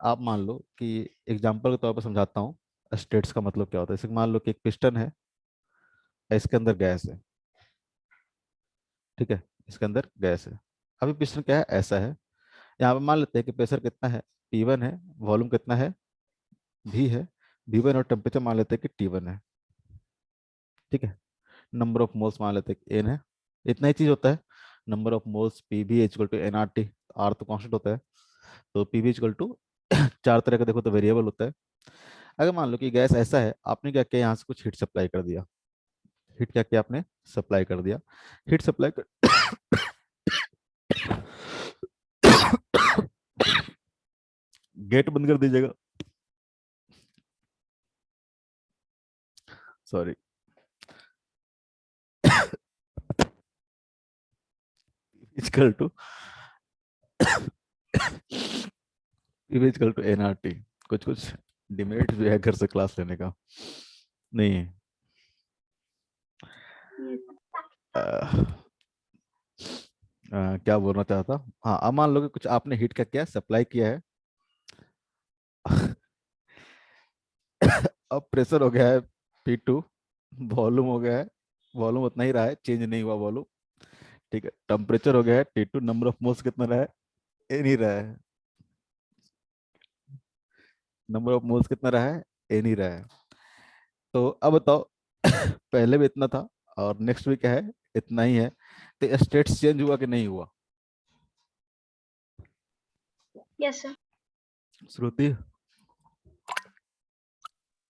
आप मान लो कि, एग्जांपल के तौर पर समझाता हूँ, स्टेट्स का मतलब क्या होता है। जैसे कि मान लो कि एक पिस्टन है, इसके अंदर गैस है, ठीक है, इसके अंदर गैस है। अभी पिस्टन क्या है, ऐसा है। यहाँ पे मान लेते हैं कि प्रेशर कितना है, P1 है, वॉल्यूम कितना है, V है, V1, और टेम्परेचर मान लेते हैं कि T1 है, ठीक है। नंबर ऑफ मोल्स मान लेते हैं कि N है। इतना ही चीज होता है। Number of moles PV equal to nRT, R तो कांस्टेंट होता है, तो PV इक्वल टू चार तरह का देखो तो वेरिएबल होता है। अगर मान लो कि गैस ऐसा है, आपने क्या किया, यहाँ से कुछ हीट सप्लाई कर दिया। हीट क्या किया आपने? सप्लाई कर दिया। हीट सप्लाई कर गेट बंद कर दीजिएगा, sorry. Equal to P equal to NRT। कुछ कुछ डिमेरिट भी है घर से क्लास लेने का, नहीं है। क्या बोलना चाहता, हाँ अब मान लो कि कुछ आपने हीट का क्या सप्लाई किया है। अब प्रेशर हो गया है P2, वॉल्यूम हो गया है, वॉल्यूम उतना ही रहा है, चेंज नहीं हुआ वॉल्यूम। ठीक है, टेम्परेचर हो गया है T2, नंबर ऑफ मोल्स कितना रहा है, ए नहीं रहा है, नंबर ऑफ मोल्स कितना रहा है, ए नहीं रहा है। तो अब बताओ, पहले भी इतना था और नेक्स्ट भी क्या है, इतना ही है, तो स्टेट्स चेंज हुआ कि नहीं हुआ। Yes, sir. श्रुति,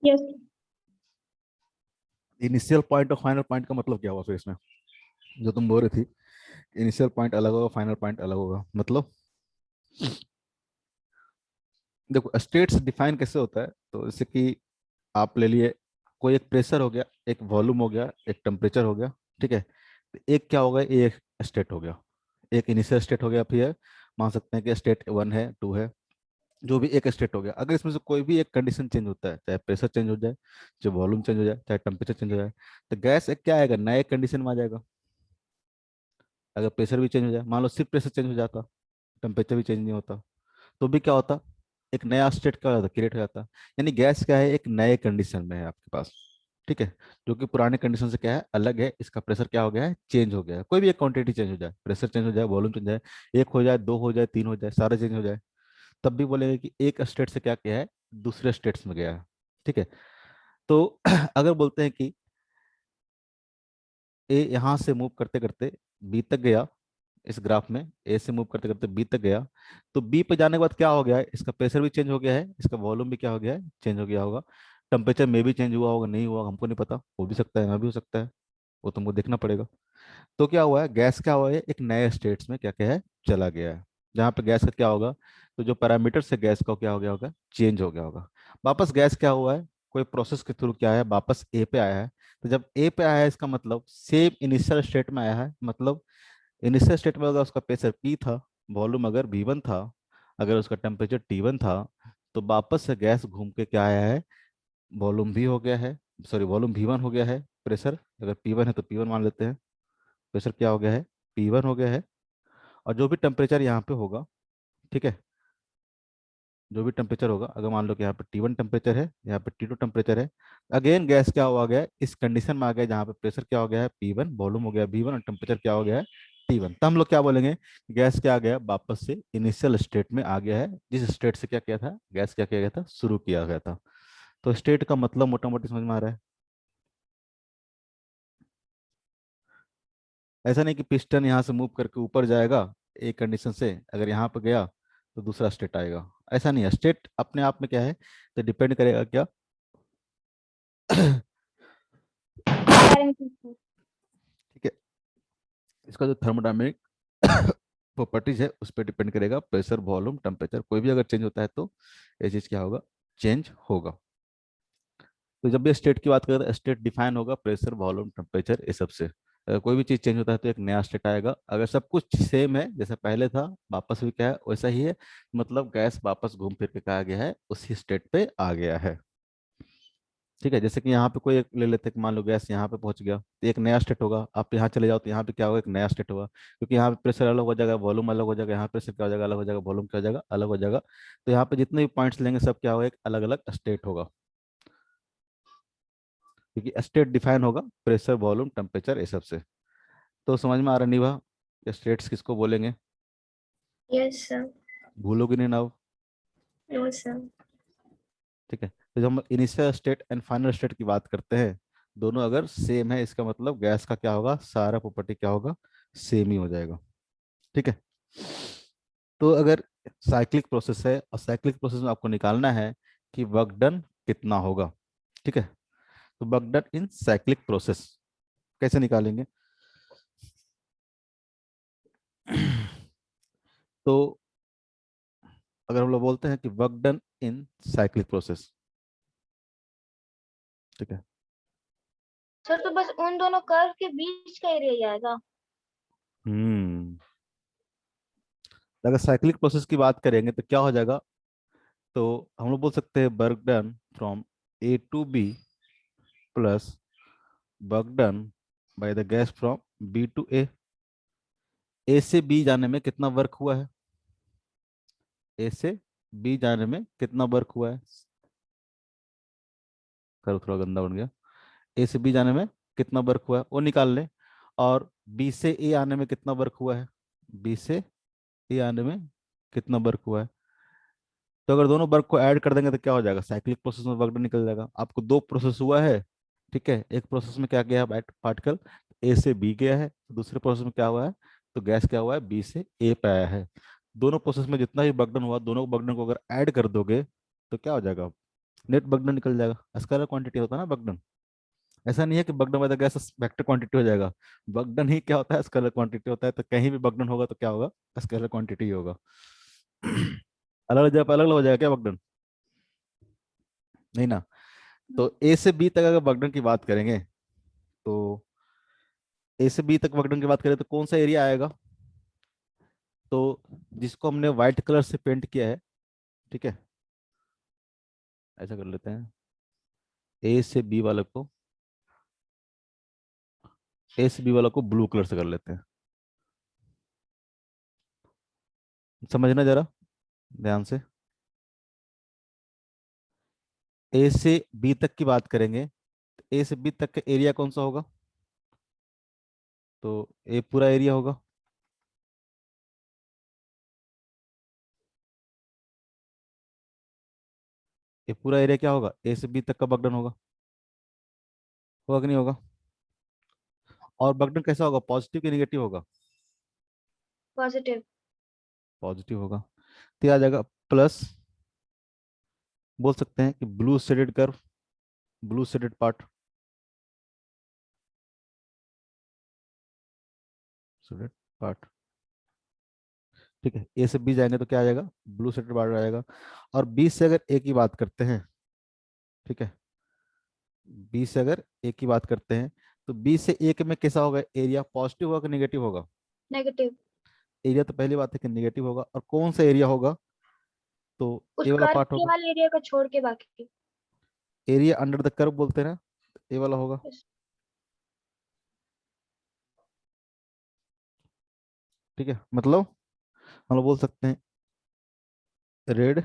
Yes. इनिशियल पॉइंट और फाइनल पॉइंट का मतलब क्या हुआ फिर इसमें, जो तुम बोल रही थी इनिशियल पॉइंट अलग होगा फाइनल पॉइंट अलग होगा, मतलब देखो स्टेट्स डिफाइन कैसे होता है, तो जैसे कि आप ले लिए, कोई एक प्रेशर हो गया, एक वॉल्यूम हो गया, एक टेम्परेचर हो गया, ठीक है, तो एक क्या होगा, ये एक स्टेट हो गया, एक इनिशियल स्टेट हो गया, फिर मान सकते हैं कि स्टेट 1 है 2 है, जो भी एक स्टेट हो गया। अगर इसमें से कोई भी एक कंडीशन चेंज होता है, चाहे प्रेशर चेंज हो जाए, चाहे वॉल्यूम चेंज हो जाए, चाहे टेम्परेचर चेंज हो जाए, तो गैस एक क्या आएगा, नए कंडीशन में आ जाएगा। अगर प्रेशर भी चेंज हो जाए, मान लो सिर्फ प्रेशर चेंज हो जाता, टेम्परेचर भी चेंज नहीं होता, तो भी क्या होता, एक नया स्टेट क्या हो जाता, क्रिएट हो जाता। यानी गैस क्या है, एक नए कंडीशन में है आपके पास, ठीक है, जो कि पुराने कंडीशन से क्या है, अलग है, इसका प्रेशर क्या हो गया है, चेंज हो गया है। कोई भी एक क्वांटिटी चेंज हो जाए, प्रेशर चेंज हो जाए, वॉल्यूम चेंज हो जाए, एक हो जाए, दो हो जाए, तीन हो जाए, सारे चेंज हो जाए, तब भी बोलेंगे कि एक स्टेट से क्या किया है, दूसरे स्टेट्स में गया है, ठीक है। तो अगर बोलते हैं कि ए यहाँ से मूव करते करते बी तक गया, इस ग्राफ में ए से मूव करते करते बी तक गया, तो बी पे जाने के बाद क्या हो गया है, इसका प्रेशर भी चेंज हो गया है, इसका वॉल्यूम भी क्या हो गया है, चेंज हो गया होगा, टेम्परेचर में भी चेंज हुआ होगा, नहीं हुआ हमको नहीं पता, हो भी सकता है ना भी हो सकता है, वो तुमको देखना पड़ेगा। तो क्या हुआ है, गैस क्या हुआ है, एक नए स्टेट्स में क्या क्या है, चला गया है, जहाँ पे गैस का क्या होगा, तो जो पैरामीटर से गैस का क्या हो गया होगा, चेंज हो गया होगा। वापस गैस क्या हुआ है, कोई प्रोसेस के थ्रू क्या है, वापस ए पे आया है। तो जब ए पे आया है, इसका मतलब सेम इनिशियल स्टेट में आया है, मतलब इनिशियल स्टेट में अगर उसका प्रेशर P था, वॉल्यूम अगर V1 था, अगर उसका टेम्परेचर T1 था, तो वापस से गैस घूम के क्या आया है, वॉल्यूम V हो गया है, सॉरी वॉल्यूम V1 हो गया है, प्रेशर अगर P1 है तो P1 मान लेते हैं, प्रेशर क्या हो गया है, P1 हो गया है, और जो भी टेम्परेचर यहाँ पे होगा, ठीक है, जो भी टेम्परेचर होगा, अगर मान लो कि यहाँ पे T1 टेम्परेचर है, यहाँ पे T2 टेम्परेचर है, अगेन गैस क्या हुआ गया है, इस कंडीशन में आ गया जहाँ पे प्रेशर क्या हो गया है P1, वॉल्यूम हो गया V1 और टेम्परेचर क्या हो गया है T1, तब हम लोग क्या बोलेंगे, गैस क्या आ गया, वापस से इनिशियल स्टेट में आ गया है, जिस स्टेट से क्या किया था, गैस क्या किया गया था, शुरू किया गया था। तो स्टेट का मतलब मोटा मोटी समझ में आ रहा है। ऐसा नहीं कि पिस्टन यहाँ से मूव करके ऊपर जाएगा एक कंडीशन से, अगर यहाँ पे गया तो दूसरा स्टेट आएगा, ऐसा नहीं है। स्टेट अपने आप में क्या है, तो डिपेंड करेगा क्या, Fahrenheit. ठीक है, इसका जो थर्मोडायनेमिक प्रॉपर्टीज है उस पर डिपेंड करेगा, प्रेशर वॉल्यूम टेम्परेचर कोई भी अगर चेंज होता है तो ये चीज क्या होगा, चेंज होगा। तो जब भी स्टेट की बात करें तो स्टेट डिफाइन होगा प्रेशर वॉल्यूम टेम्परेचर ये सब से। अगर कोई भी चीज चेंज होता है तो एक नया स्टेट आएगा, अगर सब कुछ सेम है जैसे पहले था, वापस भी क्या है वैसा ही है, मतलब गैस वापस घूम फिर के कहा गया है, उसी स्टेट पे आ गया है। ठीक है, जैसे कि यहाँ पे कोई एक ले लेते हैं कि मान लो गैस यहाँ पे पहुंच गया, तो एक नया स्टेट होगा, आप यहाँ चले जाओ तो यहाँ पे क्या होगा, एक नया स्टेट होगा, क्योंकि यहाँ पे प्रेशर अलग हो जाएगा, वॉल्यूम अलग हो जाएगा, यहाँ प्रेशर क्या हो जाएगा, अलग हो जाएगा, वॉल्यूम क्या हो जाएगा, अलग हो जाएगा। तो यहाँ पे जितने भी पॉइंट्स लेंगे सब क्या होगा, एक अलग अलग स्टेट होगा, क्योंकि स्टेट डिफाइन होगा प्रेशर वॉल्यूम टेम्परेचर ये सब से। तो समझ में आ रहा निभा, स्टेट्स किसको बोलेंगे, Yes, sir. भूलोगे नहीं ना अब? No, sir. ठीक है, तो जब हम initial state and final state की बात करते हैं, दोनों अगर सेम है, इसका मतलब गैस का क्या होगा, सारा प्रॉपर्टी क्या होगा, सेम ही हो जाएगा। ठीक है, तो अगर साइक्लिक प्रोसेस है और साइक्लिक प्रोसेस में आपको निकालना है कि वर्क डन कितना होगा, ठीक है, तो work done in cyclic process कैसे निकालेंगे, तो अगर हम लोग बोलते हैं कि work done in cyclic process, ठीक है, सर तो बस उन दोनों कर्व के बीच का एरिया आएगा। हम्म, अगर साइक्लिक प्रोसेस की बात करेंगे तो क्या हो जाएगा, तो हम लोग बोल सकते हैं work done from A to B plus work done by the gas from B to A से बी जाने में कितना वर्क हुआ है, ए से बी जाने में कितना वर्क हुआ है, करो थोड़ा गंदा बन गया, ए से बी जाने में कितना वर्क हुआ है वो निकाल लें, और बी से ए आने में कितना वर्क हुआ है, बी से ए आने में कितना वर्क हुआ है। तो अगर दोनों वर्क को ऐड कर देंगे तो क्या हो जाएगा, साइक्लिक प्रोसेस में वर्क डन निकल जाएगा। आपको दो प्रोसेस हुआ है, ठीक है, एक प्रोसेस में क्या गया है पार्टिकल, ए से बी गया है, दूसरे प्रोसेस में क्या हुआ है, तो गैस क्या हुआ है, बी से ए पे आया है। दोनों प्रोसेस में जितना भी वर्क डन हुआ, दोनों वर्क डन को अगर ऐड कर दोगे तो क्या हो जाएगा, नेट वर्क डन निकल जाएगा। स्केलर क्वांटिटी होता है ना वर्क डन, ऐसा नहीं है कि work done by the gas vector quantity हो जाएगा। वर्क डन ही क्या होता है, स्केलर क्वांटिटी होता है। तो कहीं भी वर्क डन होगा तो क्या होगा, स्केलर क्वांटिटी होगा। अलग जगह पे अलग अलग हो जाएगा क्या वर्क डन, नहीं ना। तो ए से बी तक अगर वर्क डन की बात करेंगे, तो ए से बी तक वर्क डन की बात करें तो कौन सा एरिया आएगा, तो जिसको हमने व्हाइट कलर से पेंट किया है, ठीक है, ऐसा कर लेते हैं, ए से बी वाले को, ए से बी वाला को ब्लू कलर से कर लेते हैं। समझना जरा ध्यान से, ए से बी तक की बात करेंगे, ए से बी तक का एरिया कौन सा होगा, तो ए पूरा एरिया होगा, ये पूरा एरिया क्या होगा, ए से बी तक का बगडन होगा, होगा कि नहीं होगा। और बगडन कैसा होगा, पॉजिटिव कि नेगेटिव होगा, पॉजिटिव। पॉजिटिव होगा। तो ये आ जाएगा प्लस, बोल सकते हैं कि blue shaded curve, blue shaded part, shaded part, ठीक है। ए से बी जाएंगे तो क्या आ जाएगा, ब्लू शेडेड पार्ट आ जाएगा। और बी से अगर ए की बात करते हैं, ठीक है, बी से अगर ए की बात करते हैं, तो बी से ए के में कैसा होगा एरिया, पॉजिटिव होगा कि नेगेटिव होगा, नेगेटिव। एरिया तो पहली बात है कि नेगेटिव होगा। और कौन सा एरिया होगा, तो उस ए वाला कर्व पार्ट के होगा, वाले एरिया को छोड़ के बाकी। एरिया अंडर द कर्व बोलते हैं ना, ए वाला होगा, Yes. ठीक है। मतलब हम लोग बोल सकते हैं रेड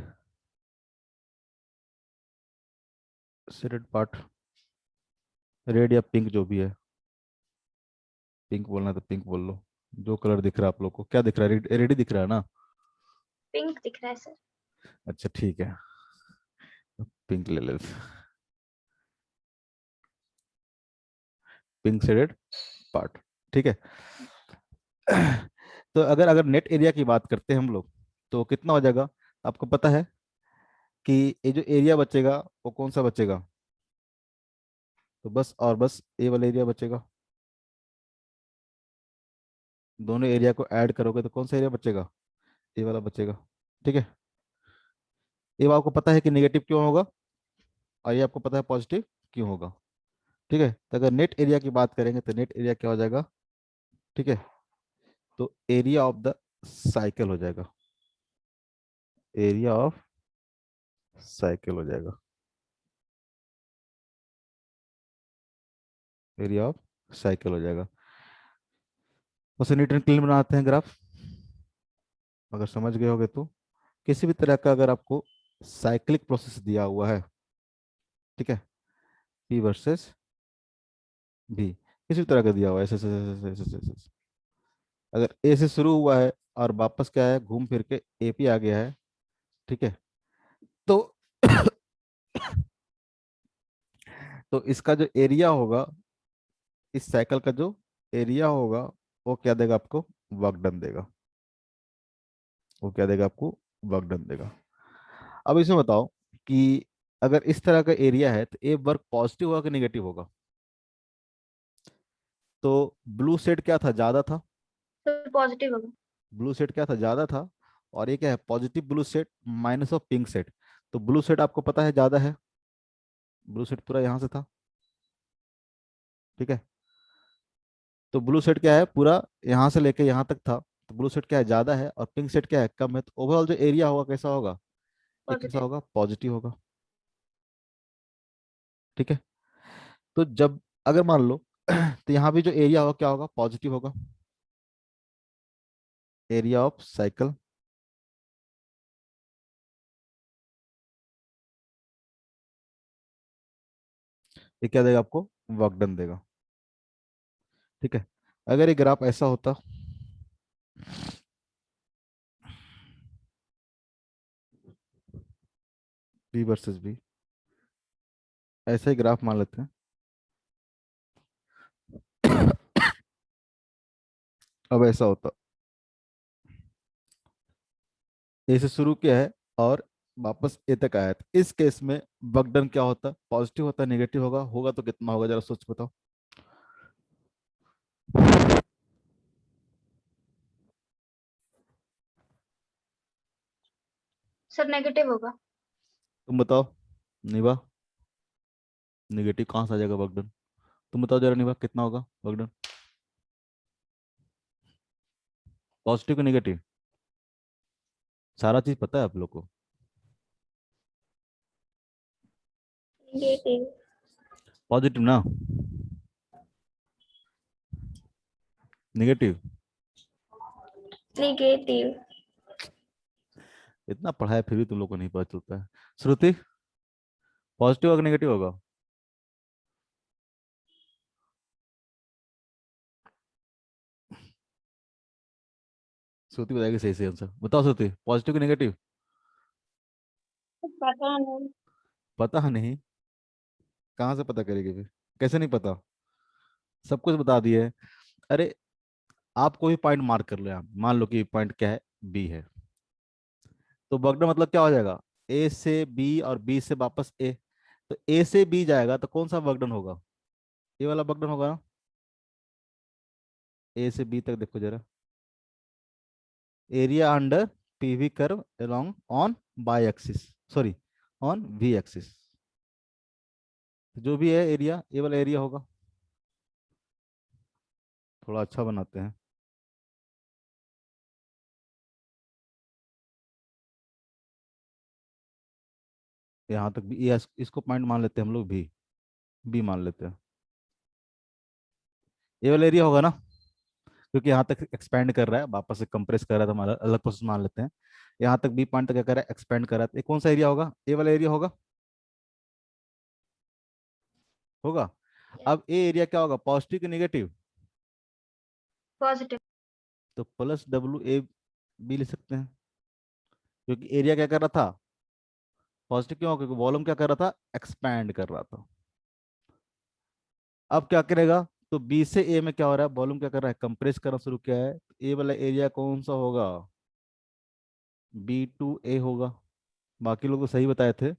शेडेड पार्ट, रेड या पिंक जो भी है, पिंक बोलना है तो पिंक बोल लो, जो कलर दिख रहा है आप लोग को, क्या दिख रहा है, रेड रेड ही दिख रहा है ना, पिंक दिख रहा है सर। अच्छा ठीक है, पिंक ले लेते, पिंक शेडेड पार्ट, ठीक है। तो अगर अगर नेट एरिया की बात करते हैं हम लोग, तो कितना हो जाएगा, आपको पता है कि ये जो एरिया बचेगा वो कौन सा बचेगा, तो बस और बस ए वाला एरिया बचेगा। दोनों एरिया को ऐड करोगे तो कौन सा एरिया बचेगा, ए वाला बचेगा, ठीक है। ये आपको पता है कि नेगेटिव क्यों होगा, और ये आपको पता है पॉजिटिव क्यों होगा, ठीक है। तो अगर नेट एरिया की बात करेंगे तो नेट एरिया क्या हो जाएगा, ठीक है, तो एरिया ऑफ द साइकिल हो जाएगा, एरिया ऑफ साइकिल हो जाएगा, एरिया ऑफ साइकिल हो जाएगा। उसे नीट एंड क्लीन बनाते हैं ग्राफ, अगर समझ गए होगे तो। किसी भी तरह का अगर आपको साइक्लिक प्रोसेस दिया हुआ है, ठीक है, पी वर्सेस बी, किसी भी तरह का दिया हुआ है, ऐसे अगर ए से शुरू हुआ है और वापस क्या है, घूम फिर के ए पे आ गया है, ठीक है, तो तो इसका जो एरिया होगा, इस साइकिल का जो एरिया होगा, वो क्या देगा आपको, वर्क डन देगा, वो क्या देगा आपको, वर्क डन देगा। अब इसमें बताओ कि अगर इस तरह का एरिया है तो ए वर्क पॉजिटिव होगा कि नेगेटिव होगा, तो ब्लू सेट क्या था, ज्यादा था, तो पॉजिटिव होगा। ब्लू सेट क्या था, ज्यादा था, और ये क्या है, positive blue set minus of pink set. तो ब्लू सेट आपको पता है ज्यादा है, ब्लू सेट पूरा यहाँ से था, ठीक है, तो ब्लू सेट क्या है, पूरा यहाँ से लेके यहाँ तक था, तो ब्लू सेट क्या है, ज्यादा है, और पिंक सेट क्या है, कम है। तो ओवरऑल जो एरिया होगा कैसा होगा, ये कैसा Positive. होगा? पॉजिटिव होगा। ठीक है, तो जब अगर मान लो तो यहाँ भी जो एरिया होगा क्या होगा? पॉजिटिव होगा। एरिया ऑफ साइकिल ये क्या देगा आपको? वर्क डन देगा। ठीक है, अगर ये ग्राफ ऐसा होता, बी वर्सेस बी, ऐसा ही ग्राफ मान लेते हैं। अब ऐसा होता, ए से शुरू किया है और वापस ए तक आया, तो इस केस में वर्क डन क्या होता? पॉजिटिव होता, नेगेटिव होगा? होगा तो कितना होगा, जरा सोच बताओ। Sir, negative होगा. तुम बताओ निभा, नेगेटिव कहाँ से आ जाएगा वर्क डन? तुम बताओ जरा निभा, कितना होगा वर्क डन? पॉजिटिव का नेगेटिव? सारा चीज पता है आप लोग को? Negative. पॉजिटिव ना नेगेटिव? Negative. इतना पढ़ा है फिर भी तुम लोग को नहीं पता चलता है। श्रुति, पॉजिटिव होगा नेगेटिव होगा? श्रुति बताएगी सही सही आंसर। बताओ श्रुति, पॉजिटिव कि नेगेटिव? पता नहीं. पता नहीं? कहाँ से पता करेगी फिर? कैसे नहीं पता? सब कुछ बता दिए है। अरे आप कोई पॉइंट मार्क कर लो, आप मान लो कि पॉइंट क्या है? बी है, तो वर्कडन मतलब क्या हो जाएगा? ए से बी और बी से वापस ए, तो ए से बी जाएगा तो कौन सा वर्कडन होगा? ये वाला वर्कडन होगा ना। ए से बी तक देखो जरा, area under PV curve along on Y axis, sorry on V axis, जो भी है एरिया, ये वाला एरिया होगा। थोड़ा अच्छा बनाते हैं। यहाँ तक भी ये, इसको पॉइंट मान लेते हैं हम लोग, भी बी मान लेते हैं। ये वाला एरिया होगा ना, क्योंकि यहाँ तक एक्सपेंड कर रहा है, वापस से कंप्रेस कर रहा है, तो हमारा अलग प्रोसेस मान लेते हैं। यहाँ तक बी पॉइंट तक क्या कर रहा है? एक्सपेंड कर रहा है, तो ये कौन सा एरिया होगा? ये वाला एरिया होगा। होगा। अब ये एरिया क्या होगा? पॉजिटिव कि नेगेटिव? Positive. तो प्लस डब्ल्यू ए बी लिख सकते हैं, क्योंकि एरिया क्या कर रहा था? पॉजिटिव क्यों? क्योंकि वॉल्यूम क्या कर रहा था? एक्सपैंड कर रहा था। अब क्या करेगा? तो बी से ए में क्या हो रहा है? वॉल्यूम क्या कर रहा है? कंप्रेस करना शुरू किया है, तो ए वाला एरिया कौन सा होगा? बी टू ए होगा। बाकी लोग तो सही बताए थे।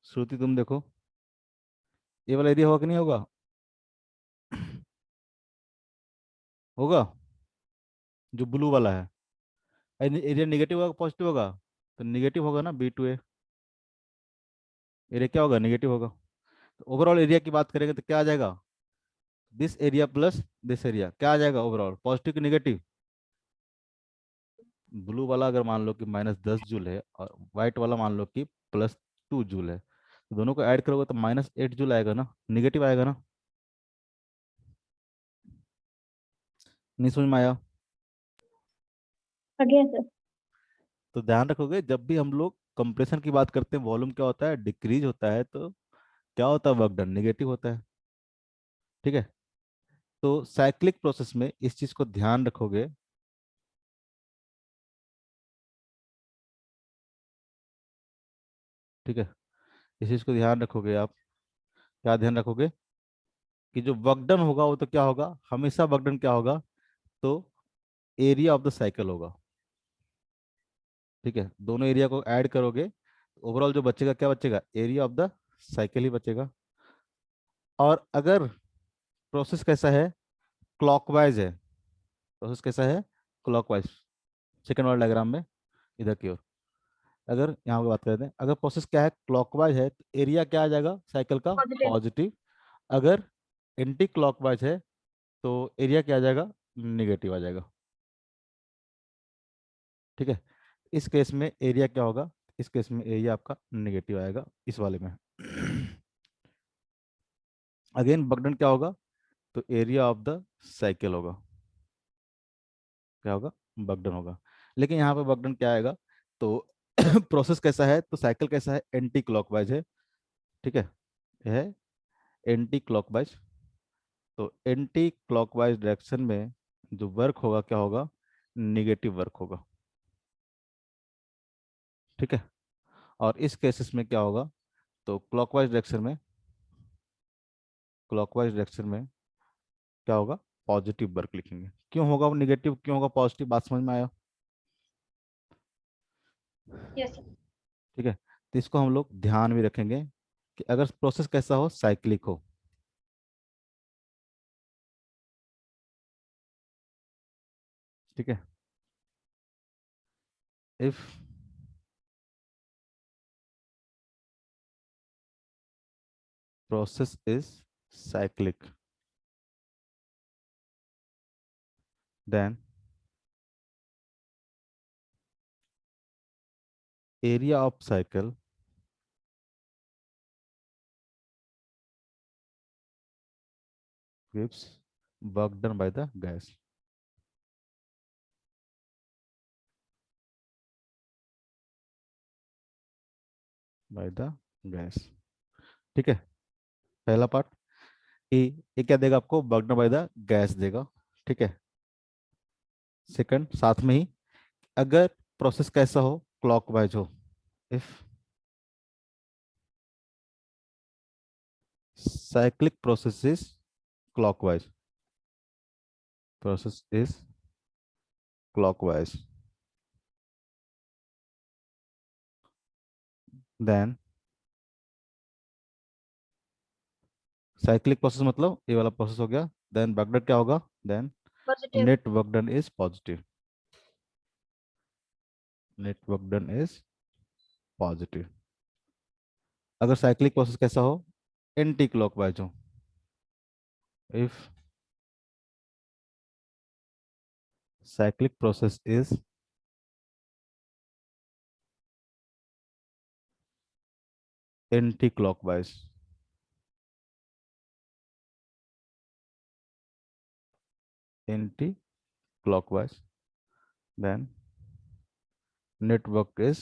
श्रुति तुम देखो, ए वाला एरिया होगा कि नहीं होगा? होगा, जो ब्लू वाला है। एरिया नेगेटिव होगा पॉजिटिव होगा? तो नेगेटिव होगा ना, बी टू ए। एरिया क्या होगा? नेगेटिव होगा। तो ओवरऑल एरिया की बात करेंगे तो क्या आ जाएगा? This area plus this area, क्या आ जाएगा ओवरऑल? पॉजिटिव कि नेगेटिव? ब्लू वाला अगर मान लो कि -10 जूल है और व्हाइट वाला मान लो कि +2 जूल है, तो दोनों को ऐड करोगे तो -8 जूल आएगा ना, निगेटिव आएगा ना। नहीं समझ में आया? Again, sir. तो ध्यान रखोगे, जब भी हम लोग कंप्रेशन की बात करते हैं, वॉल्यूम क्या होता है? डिक्रीज होता है, तो क्या होता है? वर्क डन नेगेटिव होता है। ठीक है, तो साइक्लिक प्रोसेस में इस चीज को ध्यान रखोगे। ठीक है, इस चीज को ध्यान रखोगे आप। क्या ध्यान रखोगे? कि जो वर्क डन होगा वो तो क्या होगा? हमेशा वर्क डन क्या होगा? तो एरिया ऑफ द साइकिल होगा। ठीक है, दोनों एरिया को ऐड करोगे, ओवरऑल जो बचेगा क्या बचेगा? एरिया ऑफ द साइकिल ही बचेगा। और अगर प्रोसेस कैसा है? क्लॉकवाइज है। प्रोसेस कैसा है? क्लॉकवाइज। सेकंड वाला डायग्राम में इधर की ओर, अगर यहाँ पे बात करते हैं, अगर प्रोसेस क्या है? क्लॉकवाइज है, तो एरिया क्या आ जाएगा साइकिल का? Positive. पॉजिटिव। अगर एंटी क्लॉकवाइज है तो एरिया क्या आ जाएगा? निगेटिव आ जाएगा। ठीक है, इस केस में एरिया क्या होगा? इस केस में एरिया आपका नेगेटिव आएगा इस वाले में। अगेन बकडन क्या होगा, तो एरिया ऑफ द साइकिल होगा, क्या होगा, बकडन होगा। लेकिन यहाँ पे बकडन क्या आएगा, तो प्रोसेस कैसा है, तो साइकिल कैसा है, एंटी क्लॉकवाइज है, ठीक है, यह है एंटी क्लॉकवाइज। तो एंटी क्लॉकवाइज डायरेक्शन में जो वर्क होगा क्या होगा, निगेटिव वर्क होगा, ठीक है। और इस केसेस में क्या होगा, तो क्लॉकवाइज डायरेक्शन में क्या होगा, पॉजिटिव वर्क लिखेंगे। क्यों होगा वो निगेटिव, क्यों होगा पॉजिटिव, बात समझ में आया, Yes, sir. ठीक है। तो इसको हम लोग ध्यान में रखेंगे कि अगर प्रोसेस कैसा हो, साइक्लिक हो, ठीक है। If process is cyclic, then area of cycle gives work done by the gas, by the gas, ठीक है। पहला पार्ट, ये क्या देगा आपको, work done by the gas देगा, ठीक है। सेकंड साथ में ही, अगर प्रोसेस कैसा हो, क्लॉकवाइज हो, if cyclic process is clockwise, process is clockwise, then cyclic process मतलब ये वाला प्रोसेस हो गया, देन वर्क डन क्या होगा, then Positive. Net work done is positive, net work done is positive. अगर साइक्लिक प्रोसेस कैसा हो, एंटी क्लॉकवाइज हो, if cyclic process is anti-clockwise, anti-clockwise, then network is,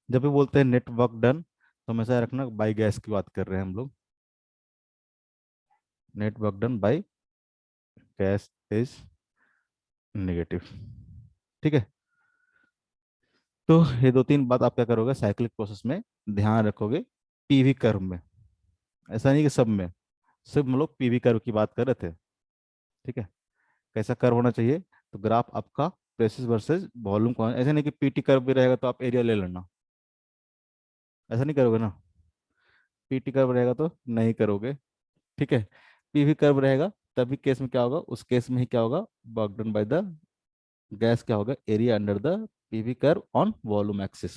जब भी बोलते हैं नेटवर्क डन तो हमेशा रखना बाई गैस की बात कर रहे हैं हम लोग, network done by gas is negative, ठीक है। तो ये दो तीन बात आप क्या करोगे, साइक्लिक प्रोसेस में ध्यान रखोगे, पीवी कर्व में, ऐसा नहीं कि सब में, सिर्फ हम लोग पीवी कर्व की बात कर रहे थे, ठीक है। कैसा कर्व होना चाहिए, तो ग्राफ आपका प्रेशर वर्सेस वॉल्यूम कौन, ऐसा नहीं कि पीटी कर्व भी रहेगा तो आप एरिया ले लेना, ऐसा नहीं करोगे ना, पीटी कर्व रहेगा तो नहीं करोगे, ठीक है। पीवी कर्व रहेगा तभी केस में क्या होगा, उस केस में ही क्या होगा, work done by the gas क्या होगा, area under the PV curve on volume axis.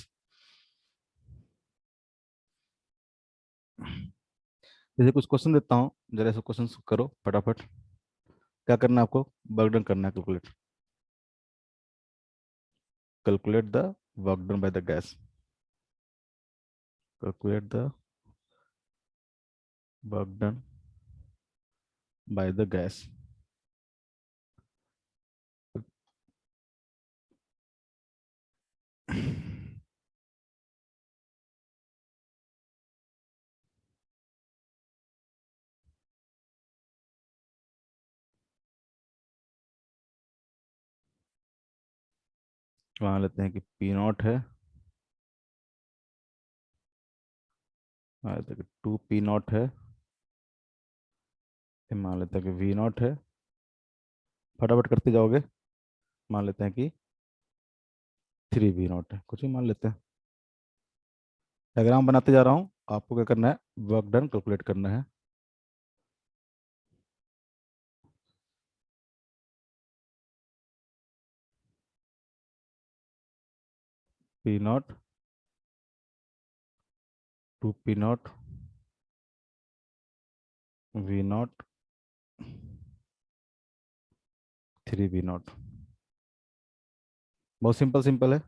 जैसे कुछ क्वेश्चन देता हूँ, जरा ऐसे क्वेश्चन करो फटाफट। क्या करना है आपको, वर्क डन करना है, calculate, calculate the work done by the gas, calculate the work done by the gas. मान लेते हैं कि पी नॉट है, मान लेते हैं कि टू पी नॉट है, फिर मान लेते हैं कि वी नॉट है, फटाफट करते जाओगे। मान लेते हैं कि थ्री वी नॉट है, कुछ भी मान लेते हैं। डायग्राम बनाते जा रहा हूँ, आपको क्या करना है, वर्क डन कैलकुलेट करना है। P naught, two P naught, V naught, three V naught, बहुत सिंपल सिंपल है।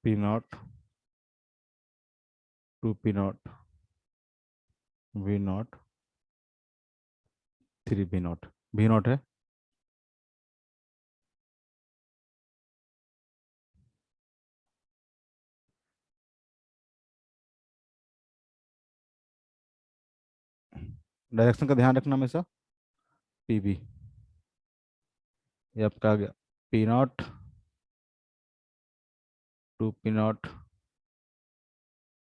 P naught, two P naught, V naught, three V naught. V naught है। डायरेक्शन का ध्यान रखना हमेशा। पी बी, ये आपका आ गया P naught, two P naught,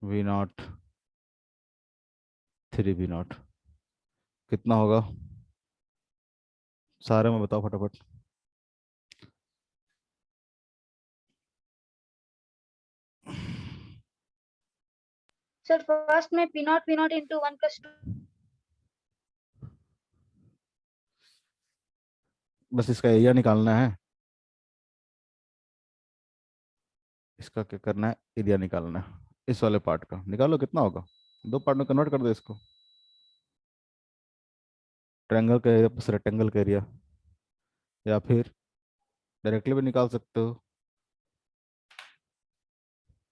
V naught, three V naught. कितना होगा सारे में बताओ फटाफट। सर फर्स्ट में P naught into 1 plus 2. बस इसका एरिया निकालना है। इसका क्या करना है, एरिया निकालना है। इस वाले पार्ट का निकालो, कितना होगा। दो पार्ट में कन्वर्ट कर दो इसको। ट्रायंगल का एरिया प्लस रेक्टेंगल का एरिया, या फिर डायरेक्टली भी निकाल सकते हो।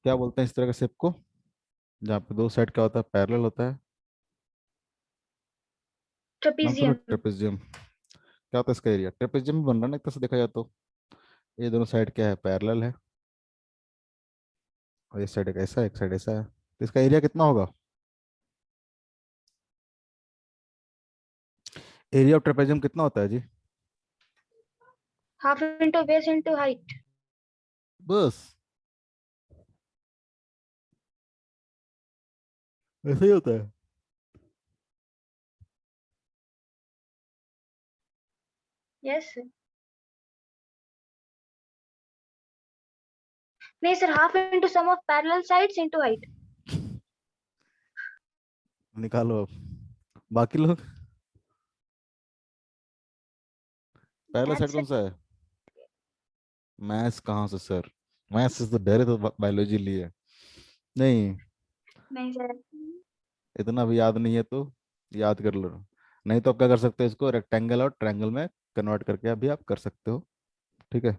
क्या बोलते हैं इस तरह के शेप को, जहाँ पे दो साइड क्या होता है, पैरेलल होता है। नाम सुनो, Trapezium. ट्रेपेजियम। क्या होता है इसका एरिया, ट्रेपेजियम भी बन रहा है ना एक तरह से देखा जाए तो। ये दोनों साइड क्या है, पैरेलल है। और इस साइड एक ऐसा है, एक साइड ऐसा है, तो इसका एरिया कितना होगा। एरिया ऑफ ट्रेपेजियम कितना होता है जी। Half into base into height. बस ऐसा ही होता है। Yes sir. नहीं sir, half into sum of parallel sides into height. निकालो अब। बाकी लोग, पहला साइड Maths sir. कौन सा है। मैथ्स कहाँ से सर, मैथ्स से तो डरे तो बायोलॉजी लिए। नहीं, नहीं sir. इतना भी याद नहीं है तो याद कर लो। नहीं तो आप क्या कर सकते हो, इसको रेक्टेंगल और ट्रायंगल में कन्वर्ट करके अभी आप कर सकते हो। ठीक है,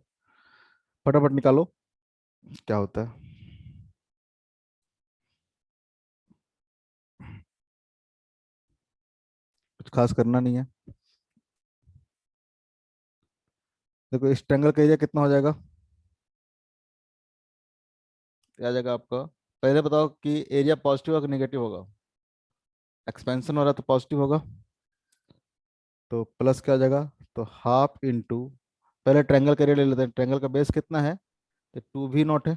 फटाफट निकालो क्या होता है। कुछ खास करना नहीं है। देखो इस ट्रायंगल का एरिया कितना हो जाएगा, क्या आ जाएगा आपका। पहले बताओ कि एरिया पॉजिटिव होगा कि नेगेटिव होगा। एक्सपेंशन हो रहा है तो पॉजिटिव होगा, तो प्लस क्या आ जाएगा। तो हाफ इंटू, पहले ट्रायंगल का एरिया ले लेते हैं। ट्रायंगल का बेस कितना है, तो टू भी नॉट है।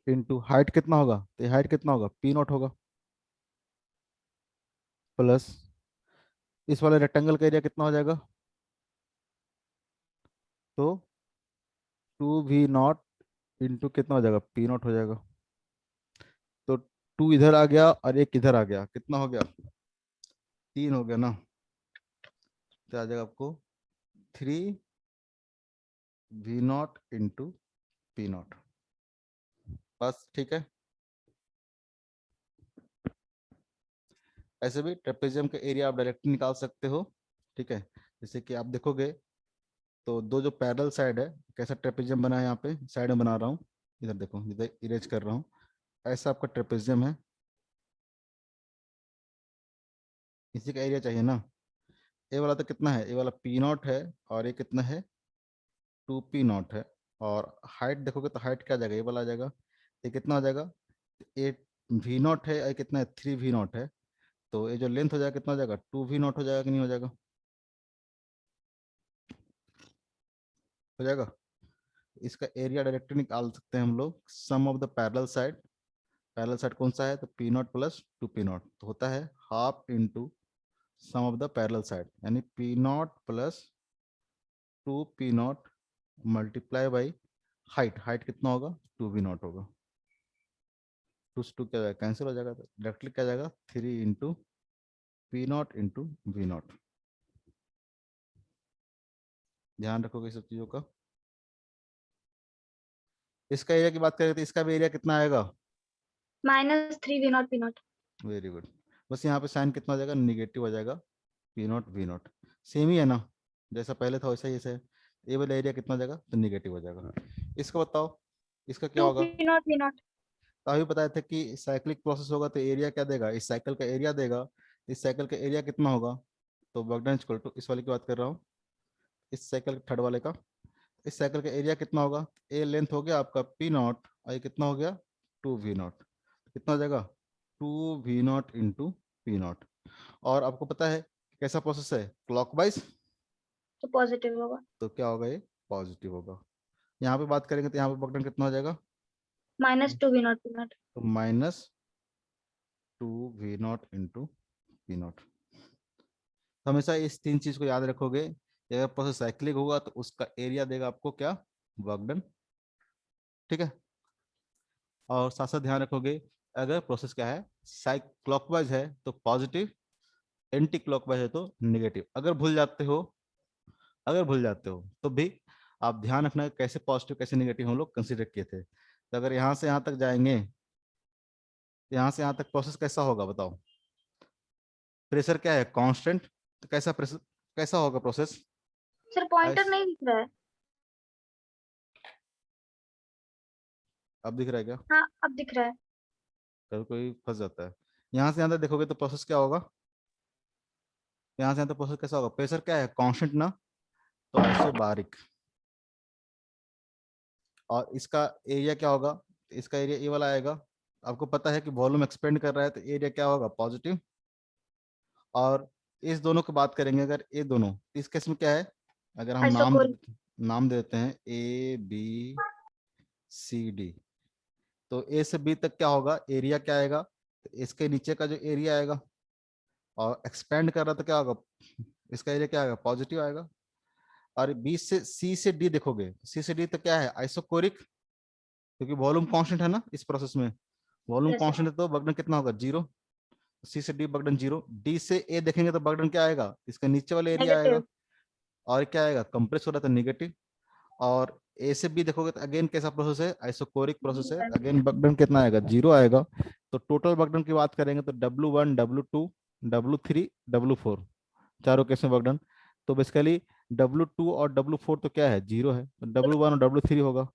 इंटू हाइट कितना होगा, तो हाइट कितना होगा, पी नॉट होगा। प्लस इस वाले रेक्टेंगल का एरिया कितना हो जाएगा, तो टू वी नॉट इंटू कितना हो जाएगा, पी नॉट हो जाएगा। तो टू इधर आ गया और एक इधर आ गया, कितना हो गया, तीन हो गया ना। तो आ जाएगा आपको three V naught into P naught. बस ठीक है। ऐसे भी ट्रेपेजियम का एरिया आप डायरेक्टली निकाल सकते हो। ठीक है, जैसे कि आप देखोगे तो दो जो पैरेलल साइड है, कैसा ट्रेपेजियम बना है, यहाँ पे साइड में बना रहा हूँ। इधर देखो, इधर इरेज कर रहा हूँ। ऐसा आपका ट्रेपेजियम है, इसी का एरिया चाहिए ना। ए वाला तो कितना है, ए वाला पी नॉट है, और ये कितना है, टू पी नॉट है। और हाइट देखोगे तो हाइट क्या आ जाएगा, ये वाला आ जाएगा। ये कितना हो जाएगा, ए वी नॉट है, ये कितना है, थ्री वी नॉट है। तो ये जो लेंथ हो जाएगा कितना हो जाएगा, टू वी नॉट हो जाएगा कि नहीं हो जाएगा, हो जाएगा। इसका एरिया डायरेक्टली निकाल सकते हैं हम लोग, sum of the parallel side. Parallel side कौन सा है, तो P naught plus two P naught, तो होता है half into sum of the parallel side, यानी P naught plus two P naught multiply by height. Height कितना होगा, टू वी नॉट होगा। टू से टू क्या जाएगा, कैंसिल हो जाएगा, तो डायरेक्टली क्या जाएगा, three into P naught into V naught. ध्यान रखोगे इस सब चीजों का। इसका एरिया की बात करें तो इसका भी एरिया कितना आएगा? -3 V0 P0। Very good. बस यहाँ पे साइन कितना हो जाएगा? निगेटिव हो जाएगा। P naught V naught same ही है ना, जैसा पहले था वैसा ही ऐसा है। ए वाला एरिया कितना हो जाएगा? तो निगेटिव हो जाएगा। इसका बताओ, इसका क्या 2 होगा? P0 P0। तो अभी बताया था कि साइक्लिक प्रोसेस होगा तो एरिया क्या देगा? इस साइकिल का एरिया देगा। इस साइकिल का एरिया कितना होगा? तो वर्क डन इक्वल टू, इस वाले की बात कर रहा हूँ, इस साइकिल थर्ड वाले का, इस साइकिल का एरिया कितना होगा? ए लेंथ हो गया आपका पी नॉट, और ये कितना हो गया? 2 V0। कितना हो जाएगा? 2 V0 इंटू पी नॉट। और आपको पता है कैसा प्रोसेस है? क्लॉकवाइज। तो पॉजिटिव होगा। तो क्या होगा? ये पॉजिटिव होगा। यहाँ पे बात करेंगे तो यहाँ पे बकडन कितना हो जाएगा? -2 V0 P0। तो -2 V0 इंटू पी नॉट। हमेशा इस तीन चीज को याद रखोगे। अगर प्रोसेस साइक्लिक होगा तो उसका एरिया देगा आपको क्या? Work done. ठीक है। और साथ साथ ध्यान रखोगे, अगर प्रोसेस क्या है, साइक क्लॉकवाइज है तो पॉजिटिव, एंटी क्लॉकवाइज है तो नेगेटिव। अगर भूल जाते हो तो भी आप ध्यान रखना है कैसे पॉजिटिव कैसे नेगेटिव हम लोग कंसीडर किए थे। तो अगर यहाँ से यहाँ तक जाएंगे, तो यहाँ से यहाँ तक प्रोसेस कैसा होगा बताओ? प्रेशर क्या है? कांस्टेंट। तो कैसा प्रेशर, कैसा होगा प्रोसेस? सर पॉइंटर नहीं दिख रहा है। अब दिख रहा है क्या? हाँ अब दिख रहा है। कभी कोई फंस जाता है। यहाँ से यहाँ तक देखोगे तो प्रोसेस क्या होगा? यहाँ से यहाँ तक प्रोसेस कैसा होगा? प्रेशर क्या है? कांस्टेंट ना, तो ऐसे बारीक। और इसका एरिया क्या होगा? इसका एरिया ए वाला आएगा। आपको पता है कि वॉल्यूम एक्सपेंड कर रहा है तो एरिया क्या होगा? पॉजिटिव। और इस दोनों की बात करेंगे, अगर ये दोनों, इस केस में क्या है? अगर हम आइसोकोरिक। नाम देते हैं ए बी सी डी, तो ए से बी तक क्या होगा? एरिया क्या आएगा? तो इसके नीचे का जो एरिया आएगा, और एक्सपेंड कर रहा तो क्या होगा? इसका एरिया क्या आएगा? पॉजिटिव आएगा। और बी से सी से डी देखोगे, सी से डी तो क्या है? आइसोकोरिक, क्योंकि वॉल्यूम कांस्टेंट है ना इस प्रोसेस में। Volume yes sir. कांस्टेंट है तो बगडन कितना होगा? 0। सी से डी बगडन 0। डी से ए देखेंगे तो बगडन क्या आएगा? इसका नीचे वाला एरिया आएगा। नेगेटिव। और क्या आएगा? कंप्रेस हो रहा था, नेगेटिव। और ए से बी देखोगे तो अगेन कैसा प्रोसेस है? आइसोकोरिक प्रोसेस है। अगेन बगडन कितना आएगा? 0 आएगा। तो टोटल बगडन की बात करेंगे तो W1 W2 W3 W4, चारों केस में बगडन। तो बेसिकली W2 और W4 तो क्या है? 0 है। तो W1 और W3 होगा।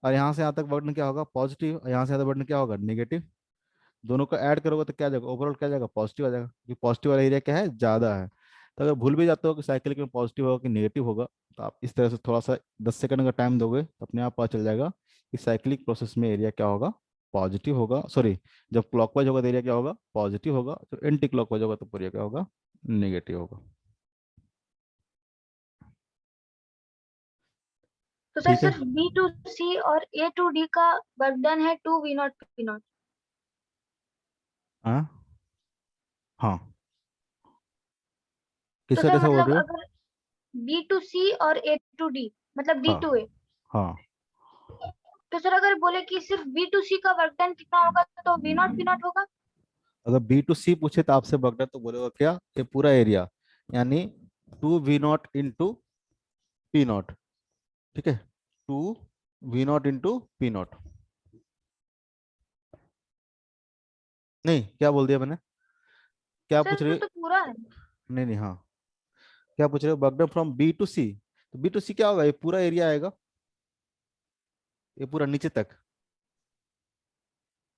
और यहाँ से यहाँ तक बगडन क्या होगा? पॉजिटिव। और यहाँ से यहाँ तक बगडन क्या होगा? नेगेटिव। दोनों को ऐड करोगे तो क्या जाएगा? ओवरऑल क्या जाएगा? पॉजिटिव आ जाएगा, क्योंकि पॉजिटिव वाला एरिया क्या है? ज़्यादा है। तो अगर भूल भी जाते हो कि साइकिल में पॉजिटिव होगा कि नेगेटिव होगा, तो आप इस तरह से थोड़ा सा 10 सेकंड का टाइम दोगे तो अपने आप पता चल जाएगा कि साइक्लिक प्रोसेस में एरिया क्या होगा? पॉजिटिव होगा। सॉरी, जब क्लॉकवाइज होगा तो एरिया क्या होगा? पॉजिटिव होगा। तो एंटी क्लॉकवाइज होगा तो एरिया क्या होगा? नेगेटिव होगा। तो सर ठीक है। सिर्फ B to C और A to D का वर्क डन है 2 V0 P0। हाँ हाँ, तो किसका सर कैसा बोल मतलब रहे हो? अगर B to C और A to D, मतलब D हाँ to A, हाँ। तो सर अगर बोले कि सिर्फ B to C का वर्क डन कितना होगा तो V0 P0 होगा। अगर बी टू सी पूछे तो आपसे बगड़ा तो बोलेगा क्या? ये पूरा एरिया, यानी 2 V0 इंटू पी नॉट। ठीक है, 2 V0 इंटू पी नॉट। नहीं, क्या बोल दिया मैंने? क्या पूछ सर रहे वो हो? तो पूरा है। नहीं नहीं, हाँ, क्या पूछ रहे हो? बगड़ा फ्रॉम बी टू सी, तो बी टू सी क्या होगा? ये पूरा एरिया आएगा, ये पूरा नीचे तक।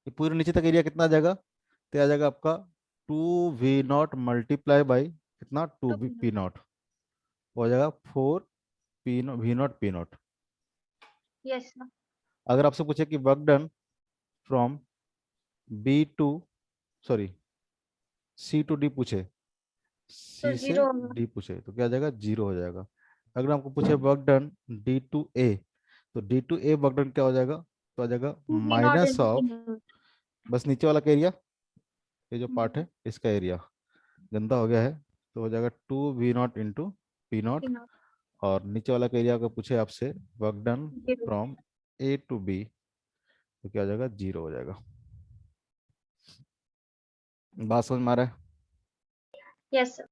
ये पूरे नीचे तक एरिया कितना आ जाएगा? तो आ जाएगा आपका 2 V0 मल्टीप्लाई बाई कितना? Two 2 B P0। P naught. हो जाएगा 4 V0 P0। Yes sir. अगर आपसे पूछे कि work done from B to, sorry, C to D पूछे, तो सी से 0 होगा। डी पूछे, तो क्या आ जाएगा? 0 हो जाएगा। अगर आपको पूछे work done D to A, तो D to A work done क्या हो जाएगा? तो आ जाएगा 2 V0 minus into of, P0। बस नीचे वाला का एरिया, ये जो पार्ट है इसका एरिया गंदा हो गया है, तो हो जाएगा 2 V0 into P not. P0। और नीचे वाला का एरिया अगर पूछे आपसे work done 0। From A to B, तो क्या हो जाएगा? 0 हो जाएगा। बात समझ में आ रहा है? Yes sir.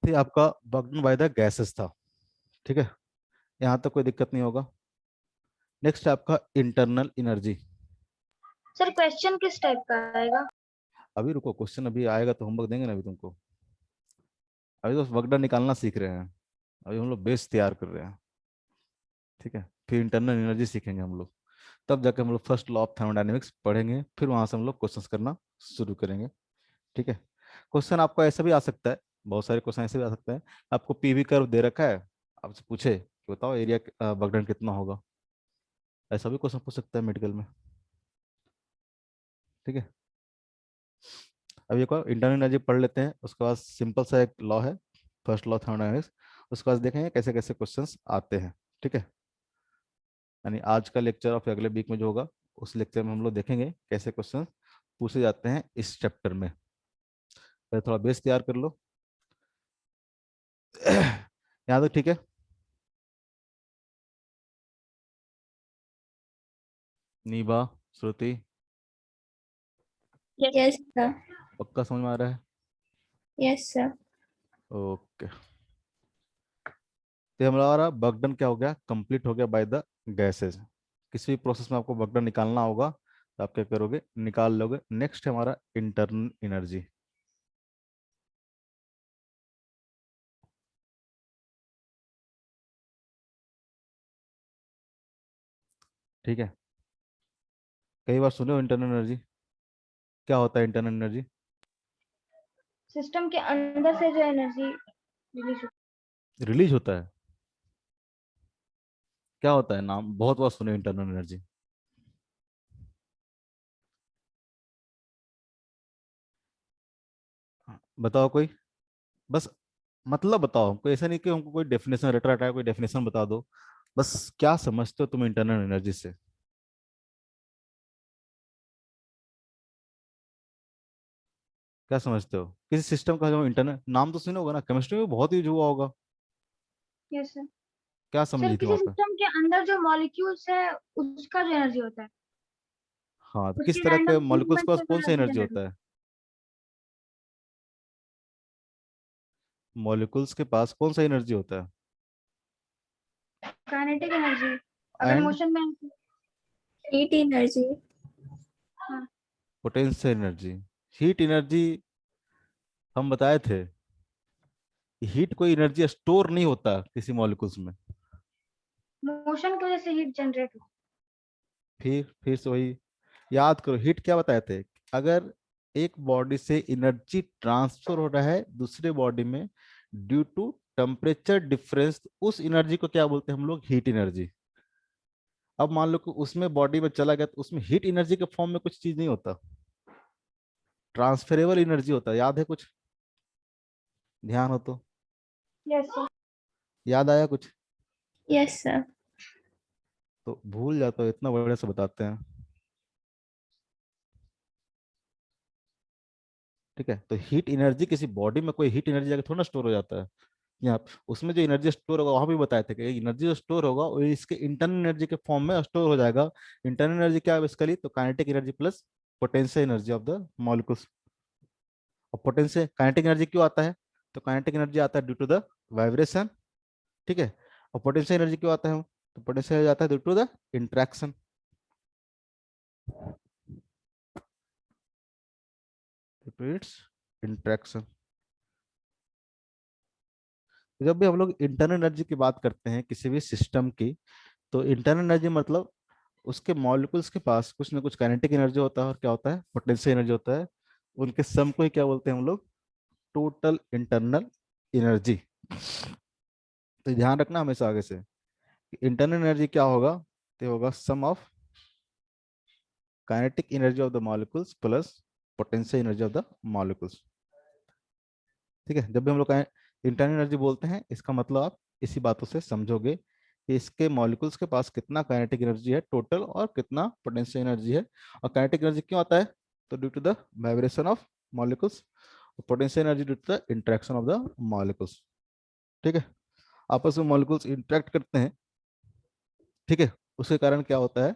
थे आपका बर्न बाय द गैसेस था। ठीक है, यहाँ तक कोई दिक्कत नहीं होगा। नेक्स्ट है आपका इंटरनल एनर्जी। सर क्वेश्चन किस टाइप का आएगा? अभी रुको, क्वेश्चन अभी आएगा तो होमवर्क देंगे ना अभी तुमको। अभी तो वर्क डन निकालना सीख रहे हैं, अभी हम लोग बेस तैयार कर रहे हैं। ठीक है, फिर इंटरनल एनर्जी सीखेंगे हम लोग, तब जाके हम लोग फर्स्ट लॉ ऑफ थर्मोडायनेमिक्स पढ़ेंगे, फिर वहां से हम लोग क्वेश्चंस करना शुरू करेंगे। ठीक है, क्वेश्चन आपको ऐसा भी आ सकता है, बहुत सारे क्वेश्चन ऐसे भी आ सकते हैं। आपको पीवी कर्व दे रखा है, आपसे पूछे कि बताओ एरिया वर्क डन कितना होगा, ऐसा भी क्वेश्चन पूछ सकता है मेडिकल में। ठीक है, अब ये इंटरनल एनर्जी पढ़ लेते हैं, उसके बाद सिंपल सा एक लॉ है, फर्स्ट लॉ थर्मोडायनेमिक्स, उसके बाद देखेंगे कैसे कैसे क्वेश्चंस आते हैं। ठीक है, यानी आज का लेक्चर और फिर अगले वीक में जो होगा उस लेक्चर में हम लोग देखेंगे कैसे क्वेश्चन पूछे जाते हैं इस चैप्टर में। पहले थोड़ा बेस तैयार कर लो। यहाँ तक ठीक है? नीबा, श्रुति, Yes, sir. पक्का समझ में आ रहा है? Yes, sir. ओके, तो हमारा वर्क डन क्या हो गया, कंप्लीट हो गया बाय द गैसेस। किसी भी प्रोसेस में आपको वर्क डन निकालना होगा तो आप क्या करोगे, निकाल लोगे। नेक्स्ट है हमारा इंटरनल एनर्जी। ठीक है, कई बार सुने हो इंटरनल एनर्जी, क्या होता है इंटरनल एनर्जी? सिस्टम के अंदर से जो एनर्जी रिलीज रिलीज होता है, क्या होता है, नाम बहुत बार सुने इंटरनल एनर्जी। बताओ कोई, बस मतलब बताओ, कोई ऐसा नहीं कि हमको कोई डेफिनेशन रटा रटा है, कोई डेफिनेशन बता दो, बस क्या समझते हो तुम इंटरनल एनर्जी से? क्या समझते हो किसी सिस्टम का जो इंटरनल, नाम तो सुने होगा ना, केमिस्ट्री में बहुत यूज हुआ होगा। Yes sir. क्या सर समझी थी किसी वहां पे? सिस्टम के अंदर जो मॉलिक्यूल्स है उसका जो एनर्जी होता है, हाँ, तो किस उसकी तरह के रैंडम मॉलिक्यूल्स के मूवमेंट पास से जो कौन सा एनर्जी एनर्जी जनरेट होता होती है? मॉलिक्यूल्स के पास कौन सा एनर्जी होता है? है काइनेटिक एनर्जी, अगर एंड मोशन में। Heat energy. हाँ। Potential energy. हीट एनर्जी हम बताए थे, हीट कोई एनर्जी स्टोर नहीं होता किसी मॉलिक्यूल्स में। मोशन की वजह से हीट जनरेट होती फिर से वही याद करो, हीट क्या बताए थे, अगर एक बॉडी से एनर्जी ट्रांसफर हो रहा है दूसरे बॉडी में ड्यू टू टेम्परेचर डिफरेंस, उस एनर्जी को क्या बोलते हैं हम लोग, हीट एनर्जी। अब मान लो कि उसमें बॉडी में चला गया तो उसमें हीट एनर्जी के फॉर्म में कुछ चीज नहीं होता, ट्रांसफरेबल एनर्जी होता है। याद है कुछ? ध्यान हो तो है। Yes sir. याद आया कुछ? Yes, sir. तो भूल जाता हो, इतना बढ़िया से बताते हैं। ठीक है, तो हीट एनर्जी किसी बॉडी में कोई हीट एनर्जी जाके थोड़ा ना स्टोर हो जाता है। यहाँ उसमें जो एनर्जी स्टोर होगा, वहां भी बताए थे कि एनर्जी जो स्टोर होगा वो इसके इंटरनल एनर्जी के फॉर्म में स्टोर हो जाएगा। इंटरनल एनर्जी क्या है बेसिकली, तो kinetic energy plus potential energy of the molecules. और पोटेंशियल काइनेटिक एनर्जी क्यों आता है, तो काइनेटिक एनर्जी आता है ड्यू टू द वाइब्रेशन। ठीक है, और पोटेंशियल एनर्जी क्यों आता है, तो पोटेंशियल एनर्जी आता है due to the interaction. It's interaction. जब भी हम लोग इंटरनल एनर्जी की बात करते हैं किसी भी सिस्टम की, तो इंटरनल एनर्जी मतलब उसके मॉलिक्यूल्स के पास कुछ ना कुछ काइनेटिक एनर्जी होता है और क्या होता है, पोटेंशियल एनर्जी होता है। उनके सम को ही क्या बोलते हैं हम लोग, टोटल इंटरनल एनर्जी। तो ध्यान रखना हमेशा आगे से, इंटरनल एनर्जी क्या होगा, तो होगा sum of kinetic energy of the molecules plus potential energy of the molecules. ठीक है, जब भी हम लोग इंटरनल एनर्जी बोलते हैं इसका मतलब आप इसी बातों से समझोगे कि इसके मॉलिक्यूल्स के पास कितना काइनेटिक एनर्जी है टोटल और कितना पोटेंशियल एनर्जी है। और काइनेटिक एनर्जी क्यों आता है, तो due to the vibration of molecules, potential energy due to the interaction of the molecules. ठीक है, आपस में मॉलिक्यूल्स इंटरेक्ट करते हैं, ठीक है, उसके कारण क्या होता है,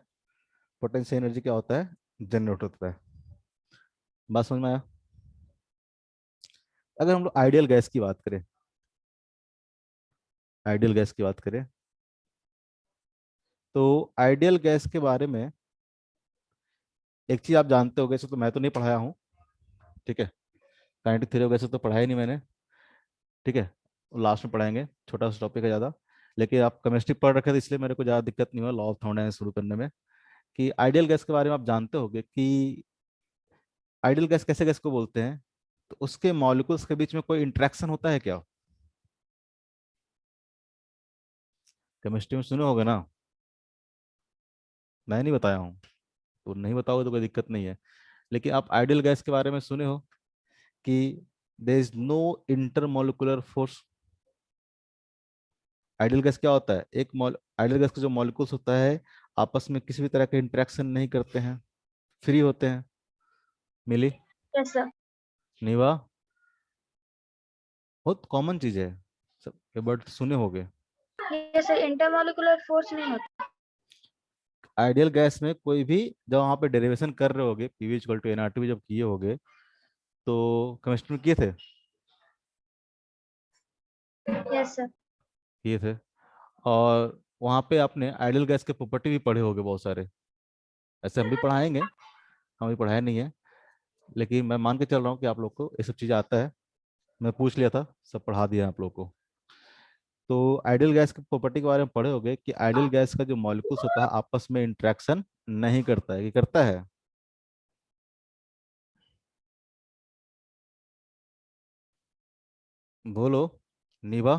पोटेंशियल एनर्जी क्या होता है, जनरेट होता है। बात समझ में आया? अगर हम लोग आइडियल गैस की बात करें, आइडियल गैस की बात करें तो आइडियल गैस के बारे में एक चीज आप जानते हो, वैसे तो मैं तो नहीं पढ़ाया हूँ, ठीक है, काइनेटिक थ्योरी वैसे तो पढ़ाया ही नहीं मैंने, ठीक है, लास्ट में पढ़ाएंगे, छोटा सा टॉपिक है ज़्यादा, लेकिन आप केमिस्ट्री पढ़ रखे थे इसलिए मेरे को ज़्यादा दिक्कत नहीं हुआ लॉ ऑफ थर्मोडायनामिक्स शुरू करने में। कि आइडियल गैस के बारे में आप जानते होंगे कि आइडियल गैस कैसे गैस को बोलते हैं, तो उसके मॉलिक्यूल्स के बीच में कोई इंटरेक्शन होता है क्या? केमिस्ट्री में सुने होगे ना, मैं नहीं बताया हूँ, तो नहीं बताओगे तो कोई दिक्कत नहीं है, लेकिन आप आइडियल गैस के बारे में सुने हो कि there is no intermolecular force. Ideal gas क्या होता है, एक आइडियल गैस का जो मॉलिक्यूल्स होता है आपस में किसी भी तरह के इंटरेक्शन नहीं करते हैं, फ्री होते हैं। मिली? Yes sir. नीवा? बहुत कॉमन चीज है, सब बट सुने होगे। यस सर, इंटरमोलिकुलर फोर्स नहीं होता। आइडियल गैस में कोई भी, जब वहाँ पे डेरिवेशन कर रहे होगे पीवी इक्वल टू एनआरटी भी जब किए होगे, तो केमिस्ट्री में किए थे? Yes sir. किए थे। और वहाँ पे आपने आइडियल गैस के प्रॉपर्टी भी पढ़े होगे बहुत सारे, ऐसे हम भी पढ़ाएंगे, हम भी पढ़ाए नहीं है, लेकिन मैं मान के चल रहा हूँ कि आप लोग को ये सब चीज़ आता है, मैं पूछ लिया था, सब पढ़ा दिया आप लोग को। तो आइडियल गैस की प्रॉपर्टी के बारे में पढ़े होगे कि आइडियल गैस का जो मॉलिक्यूल्स होता है आपस में इंटरेक्शन नहीं करता है, कि करता है? बोलो। निभा?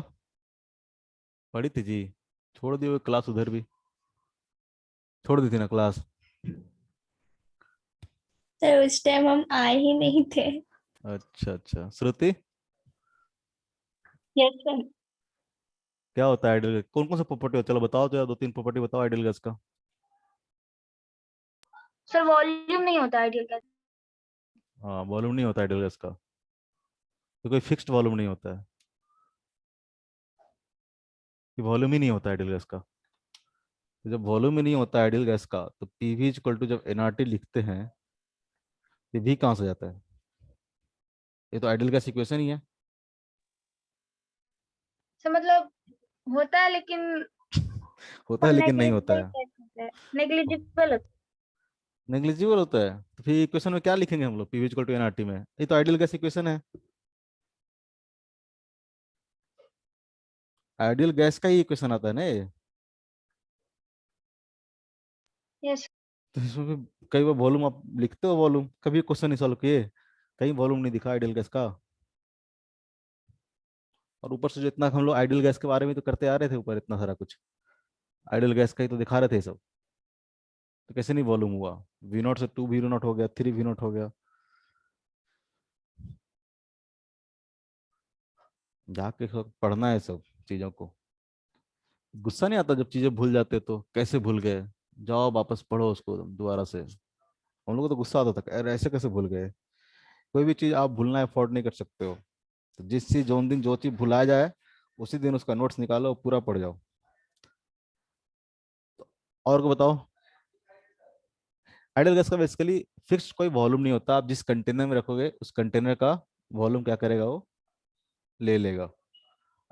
पढ़ी थी जी, छोड़ दी वो क्लास, उधर भी छोड़ दी थी ना क्लास। सर उस टाइम हम आए ही नहीं थे। अच्छा अच्छा, श्रुति यस सर। क्या होता है आइडियल, कौन कौन सा प्रॉपर्टी होता है, चलो बताओ तो यार, दो तीन प्रॉपर्टी बताओ आइडियल गैस का। सर वॉल्यूम नहीं होता आइडियल गैस। हाँ, वॉल्यूम नहीं होता आइडियल गैस का, तो कोई फिक्स्ड वॉल्यूम नहीं होता है, कि वॉल्यूम ही नहीं होता आइडियल गैस का। तो जब वॉल्यूम ही नहीं होता आइडियल गैस का, तो पीवी इक्वल टू जब एनआरटी लिखते हैं, ये भी कहाँ से जाता है? ये तो आइडियल गैस इक्वेशन ही है। सर मतलब होता है लेकिन होता है लेकिन नहीं होता नेग्लिजिबल है। होता है, नेग्लिजिबल होता नेग्लिजिबल होता है, तो फिर इक्वेशन में क्या लिखेंगे हम लोग, पीवी इक्वल टू एनआरटी में? ये तो आइडियल गैस इक्वेशन है, आइडियल गैस का ही इक्वेशन आता है ना ये। है। यस। तो इसमें भी कई बार वॉल्यूम आप लिखते हो, वॉल्यूम कभी क्वेश्चन नहीं सॉल्व किए, कहीं वॉल्यूम नहीं दिखा आइडियल गैस का। और ऊपर से जो इतना हम लोग आइडियल गैस के बारे में तो करते आ रहे थे, ऊपर इतना सारा कुछ आइडियल गैस का ही तो दिखा रहे थे सब, तो कैसे नहीं वॉल्यूम हुआ? वी नॉट से टू वी नॉट हो गया, थ्री वी नॉट हो गया। जाके सब पढ़ना है सब चीजों को। गुस्सा नहीं आता जब चीजें भूल जाते, तो कैसे भूल गए, जाओ वापस पढ़ो उसको दोबारा से। हम लोग को तो गुस्सा आता था, अरे ऐसे कैसे भूल गए। कोई भी चीज आप भूलना अफोर्ड नहीं कर सकते हो, तो जिस चीज जो दिन जो चीज भुलाया जाए उसी दिन उसका नोट्स निकालो और पूरा पढ़ जाओ। और को बताओ। आइडियल गैस का बेसिकली फिक्स्ड कोई वॉल्यूम नहीं होता, आप जिस कंटेनर में रखोगे उस कंटेनर का वॉल्यूम क्या करेगा, वो ले लेगा।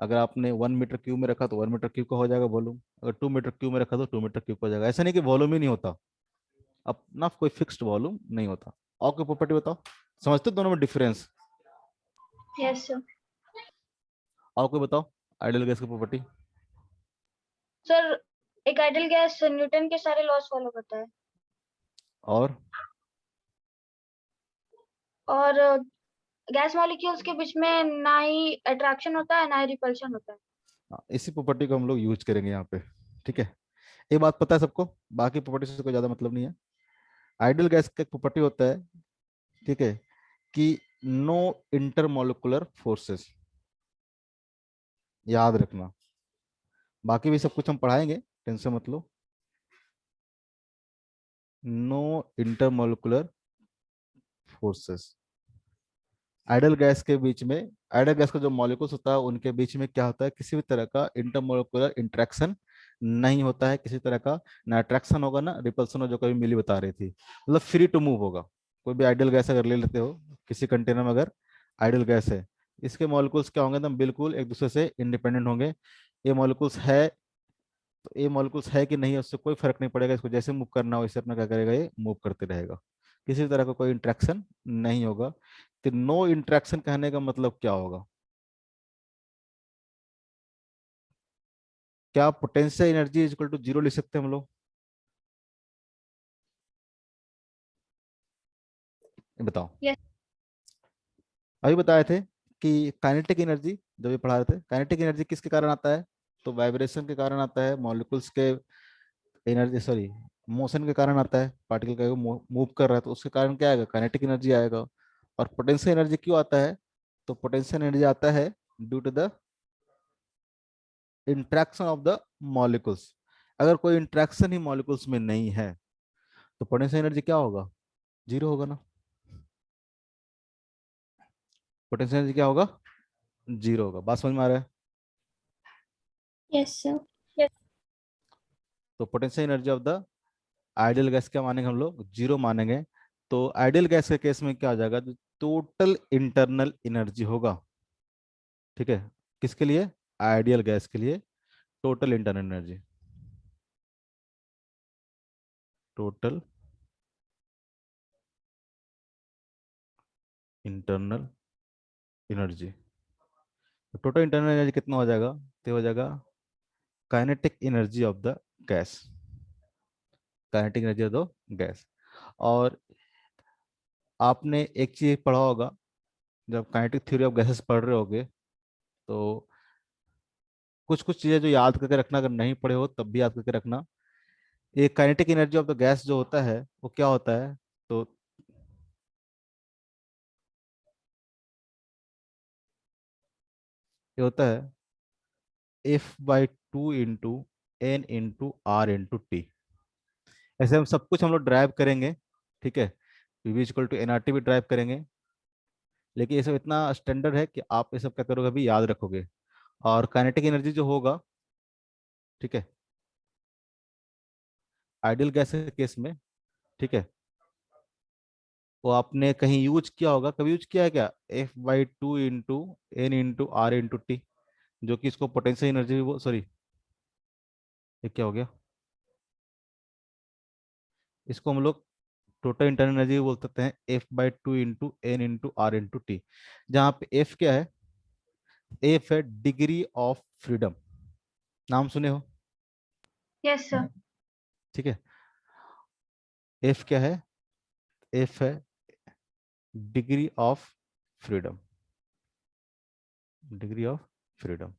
अगर आपने 1 मीटर क्यूब में रखा तो 1 मीटर क्यूब का हो जाएगा वॉल्यूम, अगर 2 मीटर क्यूब में रखा तो 2 मीटर क्यूब का हो जाएगा। ऐसा नहीं कि वॉल्यूम ही नहीं होता, अपना कोई फिक्स्ड वॉल्यूम नहीं होता। और कोई प्रॉपर्टी बताओ, समझते हो दोनों में डिफरेंस? Yes sir. और कोई बताओ आइडियल गैस की प्रॉपर्टी। सर एक आइडियल गैस न्यूटन के सारे लॉस फॉलो करता है। और और गैस मॉलिक्यूल्स के बीच में ना ही अट्रैक्शन होता है ना ही रिपल्शन होता है। हाँ, इसी प्रॉपर्टी को हम लोग यूज करेंगे यहाँ पे, ठीक है। ये बात पता है सबको, बाकी प्रॉपर्टी से कोई ज्यादा मतलब नहीं है। आइडियल गैस का एक प्रॉपर्टी होता है, ठीक है, कि नो इंटरमोलिकुलर फोर्सेस, याद रखना। बाकी भी सब कुछ हम पढ़ाएंगे, टेंशन मत लो। No intermolecular forces ideal gas के बीच में, आइडियल गैस का जो मॉलिक्यूल्स होता है उनके बीच में क्या होता है, किसी भी तरह का इंटरमोलिकुलर इंटरेक्शन नहीं होता है, किसी तरह का ना अट्रैक्शन होगा ना रिपल्सन, जो कभी मिली बता रही थी, मतलब फ्री टू मूव होगा। कोई भी आइडियल गैस अगर ले लेते हो किसी कंटेनर में, अगर आइडियल गैस है, इसके मॉलिक्यूल्स क्या होंगे, एकदम बिल्कुल एक दूसरे से इंडिपेंडेंट होंगे, ए मॉलिक्यूल्स है, तो ए मॉलिक्यूल्स है कि नहीं है उससे कोई फर्क नहीं पड़ेगा, इसको जैसे मूव करना हो वैसे अपना क्या करेगा, ये मूव करते रहेगा, किसी तरह का कोई इंट्रैक्शन नहीं होगा। तो नो इंट्रैक्शन कहने का मतलब क्या होगा? क्या potential energy is equal to zero लिख सकते हैं हम लोग? ये बताओ। यस। अभी बताए थे कि काइनेटिक एनर्जी, जब ये पढ़ा रहे थे, काइनेटिक एनर्जी किसके कारण आता है? तो वाइब्रेशन के कारण आता है, मॉलिक्यूल्स के एनर्जी, सॉरी, मोशन के कारण आता है, पार्टिकल का मूव कर रहा है तो उसके कारण क्या आएगा, काइनेटिक एनर्जी आएगा। और पोटेंशियल एनर्जी क्यों आता है? तो पोटेंशियल एनर्जी आता है due to the interaction of the molecules. अगर कोई इंट्रैक्शन ही मॉलिक्यूल्स में नहीं है तो पोटेंशियल एनर्जी क्या होगा, जीरो होगा ना। पोटेंशियल एनर्जी क्या होगा, जीरो होगा। बात समझ में आ रहा है? Yes sir. तो potential energy of the ideal gas क्या मानेंगे हम लोग, जीरो मानेंगे। तो आइडियल गैस के केस में क्या हो जाएगा, जो टोटल इंटरनल एनर्जी होगा, ठीक है, किसके लिए, आइडियल गैस के लिए, total internal energy, total internal energy, total internal energy कितना हो जाएगा, तो हो जाएगा kinetic energy of the gas, kinetic energy of the gas. और आपने एक चीज पढ़ा होगा, जब काइनेटिक थ्योरी ऑफ गैसेस पढ़ रहे होगे, तो कुछ कुछ चीजें जो याद करके रखना, अगर नहीं पढ़े हो तब भी याद करके रखना। ये kinetic energy of the gas जो होता है वो क्या होता है, तो ये होता है F/2 into N into R into T. ऐसे हम सब कुछ हम लोग ड्राइव करेंगे, ठीक है, पीवी इक्वल टू एनआरटी भी ड्राइव करेंगे, लेकिन ये सब इतना स्टैंडर्ड है कि आप ये सब क्या करोगे, अभी याद रखोगे। और काइनेटिक एनर्जी जो होगा, ठीक है, आइडियल गैस के केस में, ठीक है, वो आपने कहीं यूज किया होगा, कभी यूज किया है क्या, F/2 into N into R into T, जो कि इसको पोटेंशियल एनर्जी, वो सॉरी, ये क्या हो गया, इसको हम लोग टोटल इंटरनल एनर्जी बोल सकते हैं, F/2 into N into R into T. जहाँ पे एफ क्या है, एफ है डिग्री ऑफ फ्रीडम, नाम सुने हो, यस सर। ठीक है, एफ क्या है, एफ है degree of freedom, degree of freedom,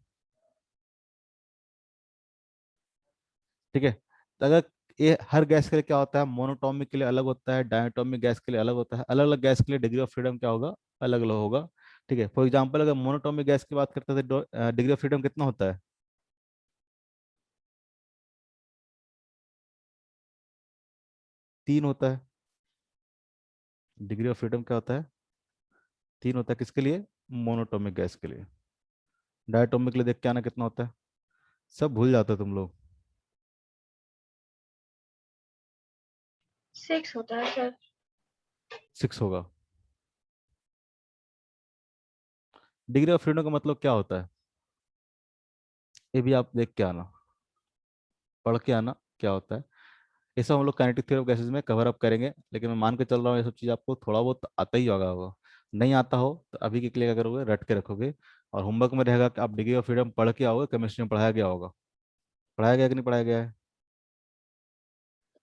ठीक है। तो अगर ये हर गैस के लिए क्या होता है, मोनोटॉमिक के लिए अलग होता है, डायटोमिक गैस के लिए अलग होता है, अलग अलग गैस के लिए डिग्री ऑफ फ्रीडम क्या होगा, अलग अलग होगा, ठीक है। फॉर एग्जांपल अगर मोनोटॉमिक गैस की बात करते हैं तो डिग्री ऑफ फ्रीडम कितना होता है, 3 होता है। डिग्री ऑफ फ्रीडम क्या होता है, 3 होता है, किसके लिए, मोनोटॉमिक गैस के लिए। डायटोमिक के लिए देख के आना कितना होता है, सब भूल जाते हो तुम लोग, 6 होता है सर। 6 होगा। डिग्री ऑफ फ्रीडम का मतलब क्या होता है, ये भी आप देख के आना, पढ़ के आना क्या होता है। ये सब हम लोग काइनेटिक थ्योरी ऑफ गैसेस में कवर अप करेंगे, लेकिन मैं मान के चल रहा हूँ ये सब चीज़ आपको थोड़ा बहुत आता ही होगा। नहीं आता हो तो अभी के लिए क्या करोगे, रट के रखोगे, और होमवर्क में रहेगा कि आप डिग्री ऑफ फ्रीडम पढ़ के आओगे, केमिस्ट्री में पढ़ाया गया होगा, पढ़ाया गया कि नहीं पढ़ाया गया है।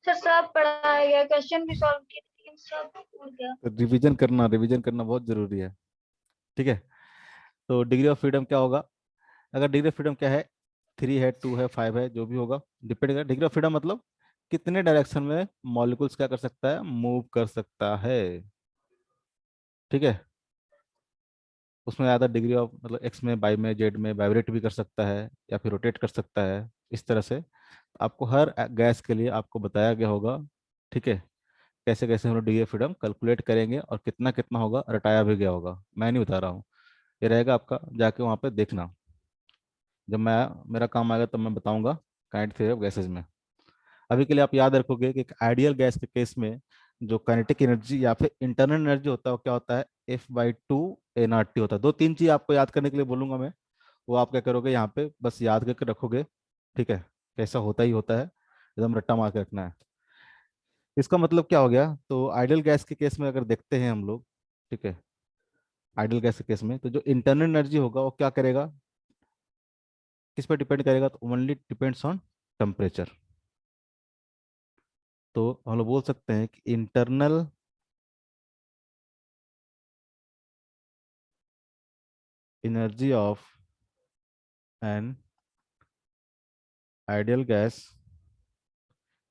सर सब पढ़ाया गया, क्वेश्चन भी सॉल्व किए लेकिन सब भूल गया। तो रिवीजन करना बहुत जरूरी है, ठीक है। तो डिग्री ऑफ फ्रीडम क्या होगा, अगर डिग्री ऑफ फ्रीडम क्या है, 3 है, 2 है, 5 है, जो भी होगा, डिपेंड करेगा। डिग्री ऑफ फ्रीडम मतलब कितने डायरेक्शन में मॉलिक्यूल्स क्या कर सकता है, मूव कर सकता है, ठीक है। उसमें ज़्यादा डिग्री ऑफ मतलब एक्स में, वाई में, जेड में वाइब्रेट भी कर सकता है या फिर रोटेट कर सकता है, इस तरह से आपको हर गैस के लिए आपको बताया गया होगा, ठीक है। कैसे कैसे हम लोग डिग्री ऑफ फ्रीडम कैलकुलेट करेंगे और कितना कितना होगा, रटाया भी गया होगा, मैं नहीं बता रहा हूँ, ये रहेगा आपका, जाके वहाँ पे देखना, जब मैं मेरा काम आएगा तब मैं बताऊंगा काइनेटिक थ्योरी ऑफ गैसेज में। अभी के लिए आप याद रखोगे कि एक आइडियल गैस के केस में जो काइनेटिक एनर्जी या फिर इंटरनल एनर्जी होता है वो क्या होता है, F/2 nRT होता है। 2-3 चीज आपको याद करने के लिए बोलूंगा मैं, वो आप क्या करोगे यहाँ पे बस याद करके रखोगे, ठीक है, कैसा होता ही होता है, एकदम रट्टा मार के रखना है। इसका मतलब क्या हो गया, तो आइडियल गैस के केस में अगर देखते हैं हम लोग, ठीक है, आइडियल गैस के केस में तो जो इंटरनल एनर्जी होगा वो क्या करेगा, किस पर डिपेंड करेगा, तो ओनली डिपेंड्स ऑन टेम्परेचर। तो हम लोग बोल सकते हैं कि internal energy of an ideal gas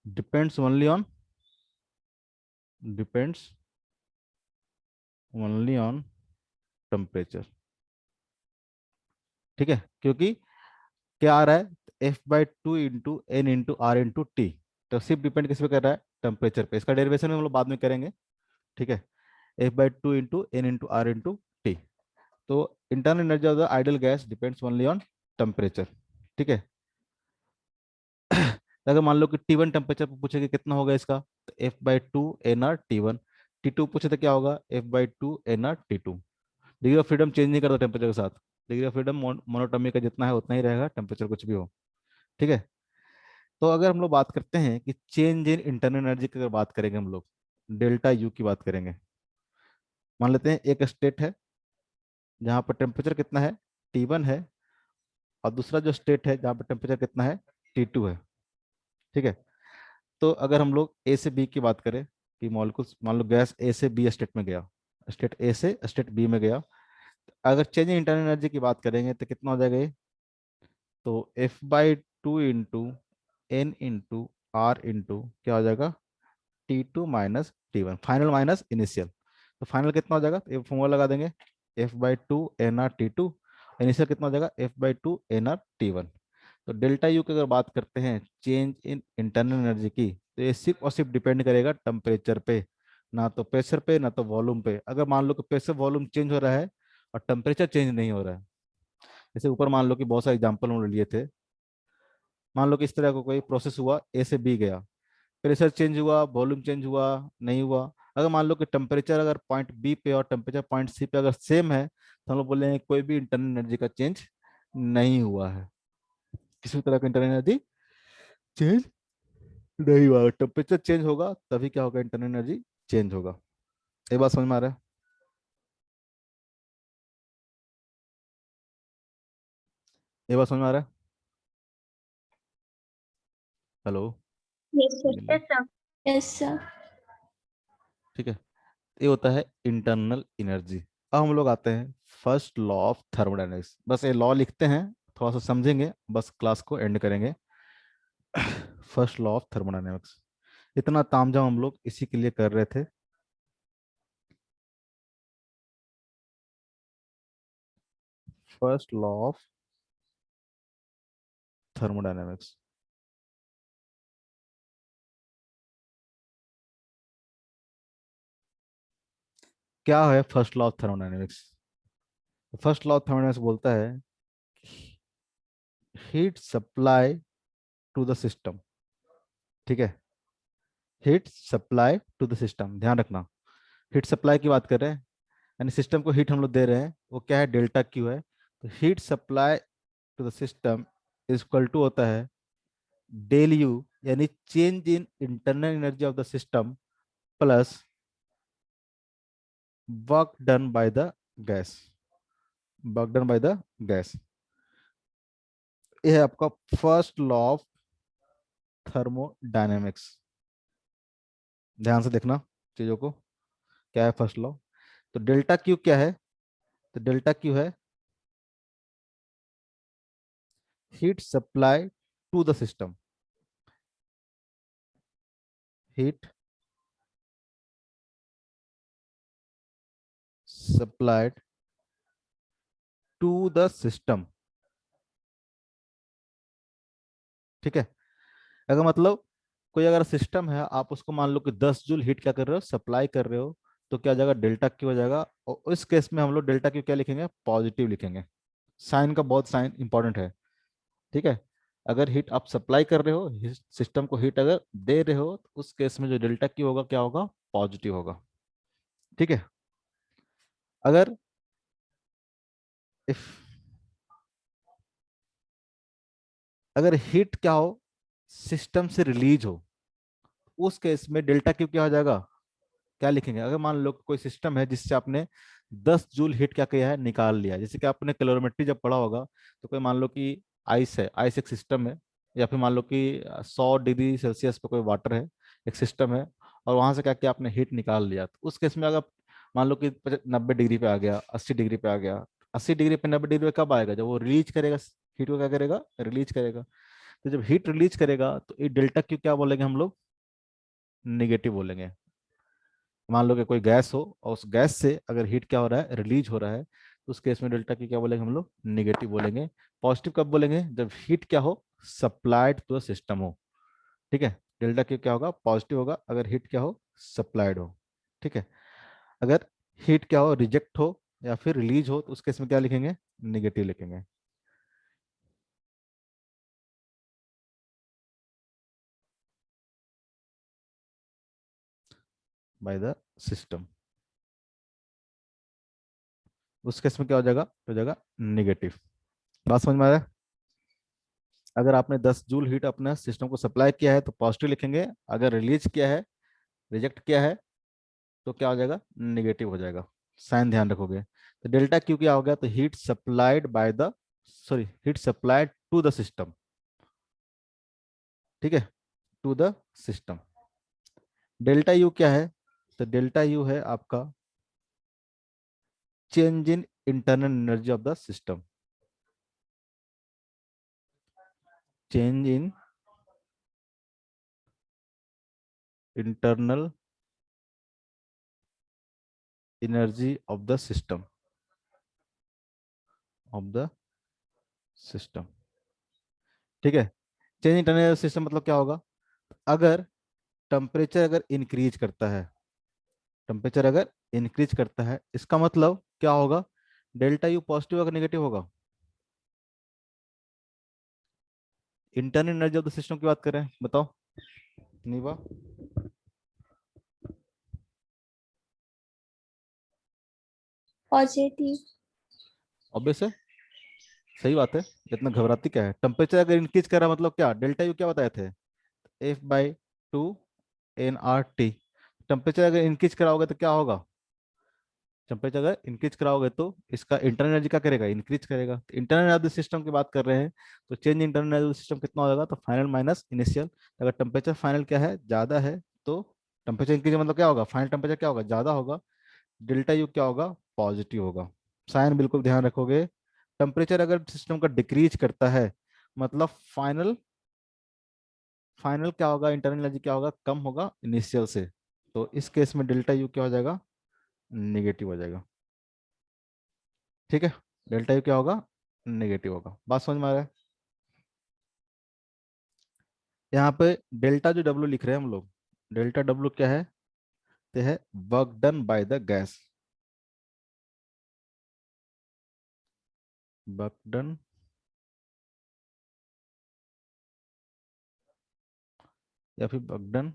depends only on, depends only on temperature, ठीक है, क्योंकि क्या आ रहा है, F/2 into N into R into T, तो सिर्फ डिपेंड किस पे कर रहा है, टेम्परेचर पे। इसका डेरिवेशन हम लोग बाद में करेंगे, ठीक है, F/2 into N into R into T. तो internal energy of the ideal gas depends only on temperature, ठीक है। अगर मान लो कि T1 टेम्परेचर पे पूछे कि कितना होगा इसका, तो F/2 N are T1, T2 पूछे तो क्या होगा, F/2 N R T2। Degree of freedom change नहीं करता टेम्परेचर के साथ, डिग्री ऑफ फ्रीडम मोनोटोमी का जितना है उतना ही रहेगा, टेम्परेचर कुछ भी हो, ठीक है। तो अगर हम लोग बात करते हैं कि चेंज इन इंटरनल एनर्जी की अगर बात करेंगे हम लोग, डेल्टा यू की बात करेंगे। मान लेते हैं एक स्टेट है जहाँ पर टेम्परेचर कितना है, T1 है, और दूसरा जो स्टेट है जहाँ पर टेम्परेचर कितना है, T2 है, ठीक है। तो अगर हम लोग ए से बी की बात करें कि मॉलिक्यूल्स, मान लो गैस ए से बी स्टेट में गया, स्टेट ए से स्टेट बी में गया, अगर चेंज इन इंटरनल एनर्जी की बात करेंगे तो कितना हो जाएगा ये, तो F/2 into N into R into क्या हो जाएगा, T2 minus T1, final minus initial. तो फाइनल कितना हो जाएगा, तो ये फॉर्मूला लगा देंगे, F/2 N R T2, initial कितना हो जाएगा, F/2 एन आर T1। तो डेल्टा यू की अगर बात करते हैं चेंज इन इंटरनल एनर्जी की, तो ये सिर्फ और सिर्फ डिपेंड करेगा टेम्परेचर पे, ना तो प्रेशर पे ना तो वॉल्यूम पे। अगर मान लो कि प्रेशर वॉल्यूम चेंज हो रहा है और टेम्परेचर चेंज नहीं हो रहा है, जैसे ऊपर मान लो कि बहुत सारे एग्जाम्पल हम लोग लिए थे, मान लो कि इस तरह का कोई प्रोसेस हुआ, ए से बी गया, प्रेशर चेंज हुआ, वॉल्यूम चेंज हुआ, नहीं हुआ। अगर मान लो कि टेम्परेचर अगर पॉइंट बी पे और टेम्परेचर पॉइंट सी पे अगर सेम है, तो हम लोग बोलेंगे कोई भी इंटरनल एनर्जी का चेंज नहीं हुआ है, किसी भी तरह का इंटरनल एनर्जी चेंज नहीं हुआ। टेम्परेचर चेंज होगा तभी क्या होगा, इंटरनल एनर्जी चेंज होगा। ये बात समझ में आ रहा है, ये बात समझ में आ रहा है, हेलो, यस सर। मिलिए, यस सर। Yes sir. ठीक है। ये होता है इंटरनल एनर्जी। अब हम लोग आते हैं फर्स्ट लॉ ऑफ थर्मोडायनेमिक्स, बस ये लॉ लिखते हैं, थोड़ा सा समझेंगे, बस क्लास को एंड करेंगे। फर्स्ट लॉ ऑफ थर्मोडायनेमिक्स, इतना तामझाम हम लोग इसी के लिए कर रहे थे। फर्स्ट लॉ ऑफ थर्मोडायनेमिक्स क्या है, first law of thermodynamics, first law of thermodynamics बोलता है heat supply to the system, ठीक है, heat supply to the system, ध्यान रखना, हीट सप्लाई की बात कर रहे हैं, यानी सिस्टम को हीट हम लोग दे रहे हैं, वो क्या है, डेल्टा क्यू है। तो heat supply to the system is equal to होता है डेल यू, यानी change in internal energy of the system plus work done by the gas, work done by the gas. ये है आपका फर्स्ट लॉ ऑफ थर्मोडायनेमिक्स, ध्यान से देखना चीजों को, क्या है फर्स्ट लॉ। तो डेल्टा क्यू क्या है, तो डेल्टा क्यू है heat supply to the system, heat supplied to the system, ठीक है। अगर मतलब कोई अगर सिस्टम है, आप उसको मान लो कि 10 जूल हीट क्या कर रहे हो, सप्लाई कर रहे हो, तो क्या हो जाएगा, डेल्टा क्यू हो जाएगा। और इस केस में हम लोग डेल्टा क्यू क्या लिखेंगे, पॉजिटिव लिखेंगे, साइन का बहुत साइन इंपॉर्टेंट है, ठीक है। अगर हीट आप सप्लाई कर रहे हो, सिस्टम को हीट अगर दे रहे हो, तो उस केस में जो डेल्टा क्यू होगा क्या होगा, पॉजिटिव होगा, ठीक है। अगर इफ अगर हीट क्या हो, सिस्टम से रिलीज हो, उस केस में डेल्टा क्यू क्या हो जाएगा, क्या लिखेंगे? अगर मान लो कोई सिस्टम है जिससे आपने 10 जूल हीट क्या किया है, निकाल लिया। जैसे कि आपने कैलोरीमेट्री जब पढ़ा होगा, तो कोई मान लो कि आइस है, आइस एक सिस्टम है, या फिर मान लो कि 100 डिग्री सेल्सियस पे कोई वाटर है, एक सिस्टम है, और वहां से क्या किया आपने, हीट निकाल लिया। तो उस केस में अगर मान लो कि 90 डिग्री पे आ गया, 80 डिग्री पे आ गया, 80 डिग्री पे 90 डिग्री पे कब आएगा, जब वो रिलीज करेगा, हीट को क्या करेगा, रिलीज करेगा। तो जब हीट रिलीज करेगा तो ये डेल्टा क्यू क्या बोलेंगे हम लोग, निगेटिव बोलेंगे। मान लो कि कोई गैस हो और उस गैस से अगर हीट क्या हो रहा है, रिलीज हो रहा है, तो उस केस में डेल्टा की क्या बोलेंगे हम लोग, निगेटिव बोलेंगे। पॉजिटिव कब बोलेंगे, जब हीट क्या हो, सप्लाइड टू द सिस्टम हो। ठीक है, डेल्टा की क्या होगा, पॉजिटिव होगा अगर हीट क्या हो, सप्लाइड हो। ठीक है, अगर हीट क्या हो, रिजेक्ट हो या फिर रिलीज हो, तो उस केस में क्या लिखेंगे, निगेटिव लिखेंगे। बाय द सिस्टम, उस केस में क्या हो जाएगा निगेटिव। बात समझ में आ रहा है? अगर आपने 10 जूल हीट अपने सिस्टम को सप्लाई किया है तो पॉजिटिव लिखेंगे, अगर रिलीज किया है, रिजेक्ट किया है, तो क्या हो जाएगा, निगेटिव हो जाएगा। साइन ध्यान रखोगे। तो डेल्टा क्यू क्या हो गया, तो heat supplied by the, sorry, heat supplied to the system. ठीक है, to the system. Delta U क्या है, तो डेल्टा यू है आपका change in internal energy of the system. Change in internal energy of the system, of the system. ठीक है, change internal system मतलब क्या होगा, अगर टेम्परेचर अगर इंक्रीज करता है, टेम्परेचर अगर इंक्रीज करता है, इसका मतलब क्या होगा, डेल्टा यू पॉजिटिव अगर नेगेटिव होगा। Internal energy of the system की बात करें, बताओ नीवा। पॉजिटिव। ऑब्वियस है, सही बात है, इतना घबराती क्या है। टेम्परेचर अगर इंक्रीज कर रहा है मतलब क्या, डेल्टा यू क्या बताए थे, F/2 nRT। टेम्परेचर अगर इंक्रीज कराओगे तो क्या होगा, टेम्परेचर अगर इंक्रीज कराओगे तो इसका इंटरनल एनर्जी क्या करेगा, इंक्रीज करेगा। तो इंटरनल एनर्जी सिस्टम की बात कर रहे हैं, तो चेंज इंटरनल एनर्जी सिस्टम कितना हो जाएगा, तो फाइनल माइनस इनिशियल। अगर टेम्परेचर फाइनल क्या है, ज़्यादा है, तो टेम्परेचर इंक्रीज मतलब क्या होगा, फाइनल टेम्परेचर क्या होगा, ज़्यादा होगा, डेल्टा यू क्या होगा, पॉजिटिव होगा। साइन बिल्कुल ध्यान रखोगे। टेम्परेचर अगर सिस्टम का डिक्रीज करता है, मतलब फाइनल, फाइनल क्या होगा, इंटरनल एनर्जी क्या होगा, कम होगा इनिशियल से। तो इस केस में डेल्टा यू क्या हो जाएगा, निगेटिव हो जाएगा। ठीक है, डेल्टा यू क्या होगा, नेगेटिव होगा। बात समझ में आ रहा है? यहाँ पे डेल्टा जो डब्ल्यू लिख रहे हैं हम लोग, डेल्टा डब्ल्यू क्या है, तो है work done by the gas, work done या फिर वर्क डन,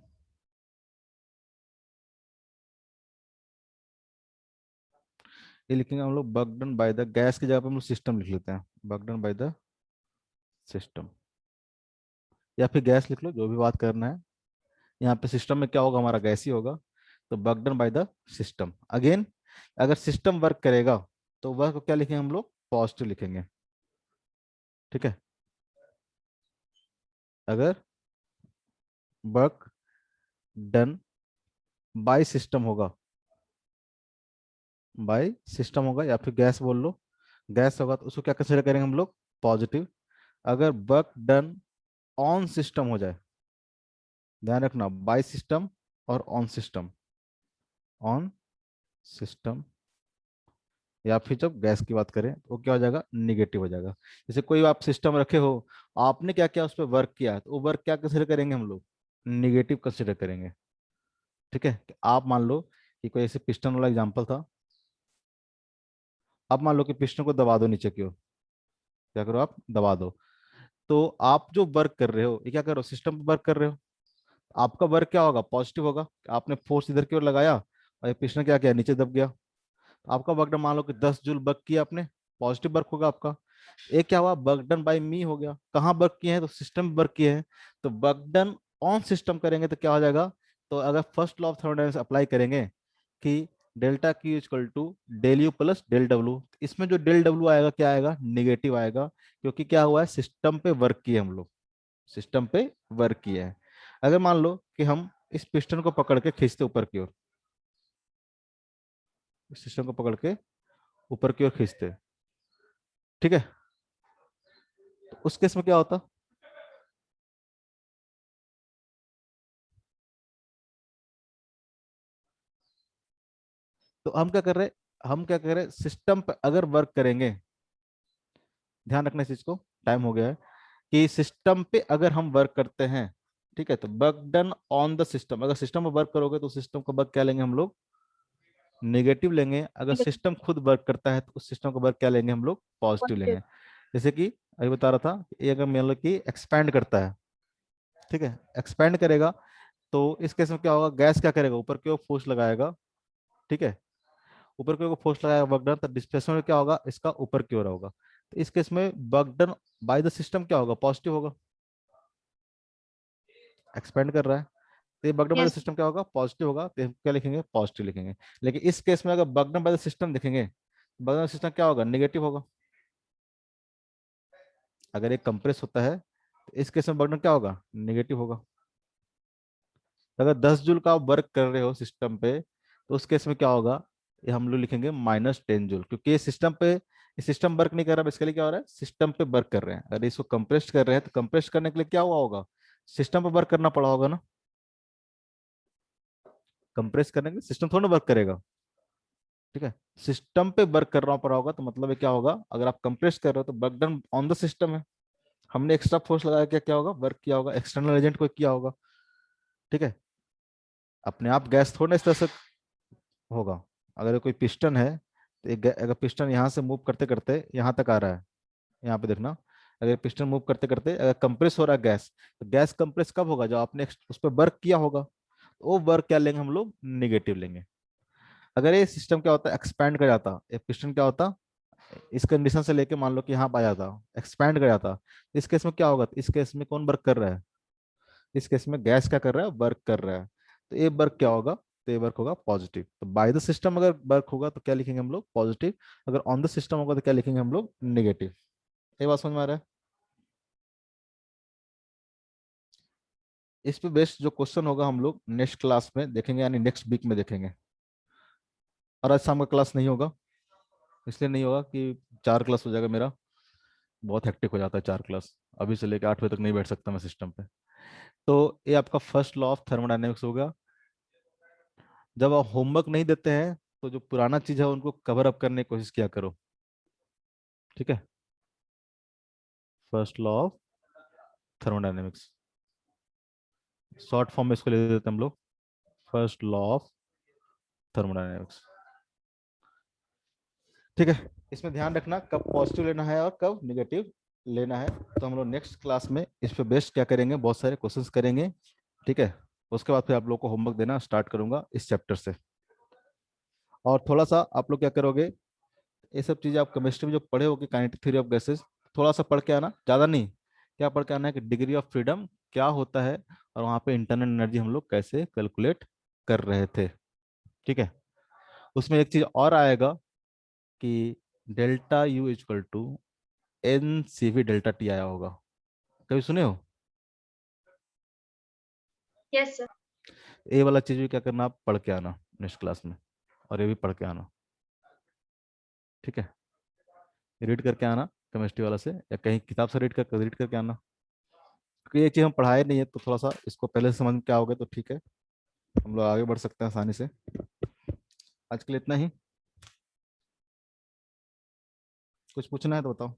ये लिखेंगे हम लोग work done by the gas की जगह पे हम लोग सिस्टम लिख लेते हैं, work done by the system, या फिर गैस लिख लो, जो भी बात करना है। यहाँ पे सिस्टम में क्या होगा, हमारा गैस ही होगा। तो work done by the system. Again, अगर सिस्टम वर्क करेगा तो वर्क को क्या लिखेंगे हम लोग, पॉजिटिव लिखेंगे। ठीक है, अगर वर्क डन बाय सिस्टम होगा, बाय सिस्टम होगा, या फिर गैस बोल लो, गैस होगा, तो उसको क्या कंसिडर करेंगे हम लोग, पॉजिटिव। अगर वर्क डन ऑन सिस्टम हो जाए, ध्यान रखना, बाय सिस्टम और ऑन सिस्टम, ऑन सिस्टम, या फिर जब गैस की बात करें तो वो क्या हो जाएगा, निगेटिव हो जाएगा। जैसे कोई आप सिस्टम रखे हो, आपने क्या किया, उस पर वर्क किया, तो वो वर्क क्या कंसिडर करेंगे हम लोग, निगेटिव कंसिडर करेंगे। ठीक है, कि आप मान लो कि कोई ऐसे पिस्टन वाला एग्जांपल था, अब मान लो कि पिस्टन को दबा दो नीचे की ओर, क्या करो आप, दबा दो। तो आप जो वर्क कर रहे हो, ये क्या कर रहे हो, सिस्टम पर वर्क कर रहे हो, आपका वर्क क्या होगा, पॉजिटिव होगा। आपने फोर्स इधर की ओर लगाया और ये पिस्टन क्या किया, नीचे दब गया। तो आपका वर्क मान लो कि 10 जूल वर्क किया आपने, पॉजिटिव वर्क होगा आपका। एक क्या हुआ, वर्क डन बाय मी हो गया, कहाँ वर्क किए हैं तो सिस्टम में वर्क किए हैं, तो वर्क डन ऑन सिस्टम करेंगे तो क्या हो जाएगा, तो अगर first law of thermodynamics apply करेंगे कि delta Q equal to del U plus del W, इसमें जो डेल डब्ल्यू आएगा क्या आएगा, निगेटिव आएगा, क्योंकि क्या हुआ है, सिस्टम पे वर्क किए हम लोग, सिस्टम पे वर्क किया है। अगर मान लो कि हम इस पिस्टन को पकड़ के खींचते ऊपर की ओर, इस सिस्टम को पकड़ के ऊपर की ओर खींचते, ठीक है, तो उस केस में क्या होता, तो हम क्या कर रहे हैं, हम क्या कर रहे हैं, सिस्टम पे अगर वर्क करेंगे, ध्यान रखना इस चीज को, टाइम हो गया है, कि सिस्टम पे अगर हम वर्क करते हैं, ठीक है, तो work done on the system, अगर सिस्टम में वर्क करोगे तो सिस्टम का वर्क क्या लेंगे हम लोग, नेगेटिव लेंगे, अगर सिस्टम खुद वर्क करता है तो उस सिस्टम का वर्क क्या लेंगे हम लोग, पॉजिटिव पॉजिटिव। लेंगे। जैसे कि अभी बता रहा था, ये अगर मान लो कि एक्सपैंड करता है, ठीक है, एक्सपैंड करेगा, तो इस केस में क्या होगा, गैस क्या करेगा, ऊपर की ओर फोर्स लगाएगा, ठीक है, ऊपर की ओर फोर्स लगाएगा वर्क डन, तो डिस्प्लेसमेंट क्या होगा, इसका ऊपर की ओर होगा, तो इस केस में work done by the system क्या होगा, पॉजिटिव होगा, एक्सपेंड कर रहा है, तो ये बगडम बाय द यस। सिस्टम क्या होगा, पॉजिटिव होगा, तो हम क्या लिखेंगे, पॉजिटिव लिखेंगे। लेकिन इस केस में अगर बगडम बाय द सिस्टम लिखेंगे, बगडम सिस्टम क्या होगा, नेगेटिव होगा, अगर ये कंप्रेस होता है तो इस केस में बगडम क्या होगा, नेगेटिव होगा। तो अगर 10 जूल का आप वर्क कर रहे हो सिस्टम पे, तो उस केस में क्या होगा, ये हम लोग लिखेंगे -10 जूल, क्योंकि ये सिस्टम पे, ये सिस्टम वर्क नहीं कर रहा, इसके लिए क्या हो रहा है, सिस्टम पे वर्क कर रहे हैं, अगर इसको कंप्रेस कर रहे हैं तो कंप्रेस करने के लिए क्या हुआ होगा, सिस्टम पे वर्क करना पड़ा होगा ना, कंप्रेस करने के लिए सिस्टम थोड़ा वर्क करेगा, ठीक है, सिस्टम पे वर्क करना पड़ा होगा, तो मतलब ये क्या होगा, अगर आप कंप्रेस कर रहे हो तो work done on the system है, हमने एक्स्ट्रा फोर्स लगाया, क्या क्या होगा, वर्क किया होगा, एक्सटर्नल एजेंट को किया होगा, ठीक है, अपने आप गैस थोड़ा इस तरह से होगा। अगर कोई पिस्टन है तो अगर पिस्टन यहाँ से मूव करते करते यहाँ तक आ रहा है, यहाँ पे देखना, अगर पिस्टन मूव करते करते अगर कंप्रेस हो रहा है गैस, तो गैस कंप्रेस कब होगा, जब आपने उस पर वर्क किया होगा, तो वो वर्क क्या लेंगे हम लोग, निगेटिव लेंगे। अगर ये सिस्टम क्या होता है, एक्सपैंड कर जाता, ये पिस्टन क्या होता, इस कंडीशन से लेके मान लो कि यहाँ पे आ जाता, एक्सपैंड कर जाता, तो इस केस में क्या होगा, इस केस में कौन वर्क कर रहा है, इस केस में गैस क्या कर रहा है, वर्क कर रहा है, तो ये वर्क क्या होगा, तो ये वर्क होगा पॉजिटिव। तो बाय द सिस्टम अगर वर्क होगा तो क्या लिखेंगे हम लोग, पॉजिटिव, अगर ऑन द सिस्टम होगा तो क्या लिखेंगे हम लोग, नेगेटिव। ये बात समझ में आ रहा है। इस पे बेस्ड जो क्वेश्चन होगा हम लोग नेक्स्ट क्लास में देखेंगे, यानी नेक्स्ट वीक में देखेंगे। और आज शाम का क्लास नहीं होगा, इसलिए नहीं होगा कि 4 क्लास हो जाएगा मेरा, बहुत हेक्टिक हो जाता है 4 क्लास, अभी से लेकर 8 बजे तक नहीं बैठ सकता मैं सिस्टम पे। तो ये आपका फर्स्ट लॉ ऑफ थर्मोडायनेमिक्स होगा। जब आप होमवर्क नहीं देते हैं तो जो पुराना चीज है उनको कवर अप करने की कोशिश किया करो, ठीक है, first law of thermodynamics, short form में इसको ले देते हैं हम लोग, फर्स्ट लॉ ऑफ थर्मोडायनेमिक्स, ठीक है। इसमें ध्यान रखना कब पॉजिटिव लेना है और कब निगेटिव लेना है। तो हम लोग नेक्स्ट क्लास में इस पे बेस्ड क्या करेंगे, बहुत सारे क्वेश्चंस करेंगे, ठीक है, उसके बाद फिर आप लोग को होमवर्क देना स्टार्ट करूंगा इस चैप्टर से। और थोड़ा सा आप लोग क्या करोगे, ये सब चीजें आप केमिस्ट्री में जो पढ़े होगे, काइनेटिक थ्योरी ऑफ गैसेस, थोड़ा सा पढ़ के आना, ज्यादा नहीं, क्या पढ़ के आना है कि डिग्री ऑफ फ्रीडम क्या होता है, और वहां पे इंटरनल एनर्जी हम लोग कैसे कैलकुलेट कर रहे थे, ठीक है। उसमें एक चीज और आएगा कि delta U equal to N C V delta T आया होगा, कभी सुने हो, यस सर। ये वाला चीज भी क्या करना, आप पढ़ के आना नेक्स्ट क्लास में, और ये भी पढ़ के आना, ठीक है, रीड करके आना केमिस्ट्री वाला से, या कहीं किताब से रीड करके आना, क्योंकि ये चीज हम पढ़ाए नहीं है, तो थोड़ा सा इसको पहले से समझ में क्या होगा तो ठीक है, हम लोग आगे बढ़ सकते हैं आसानी से। आज के लिए इतना ही, कुछ पूछना है तो बताओ।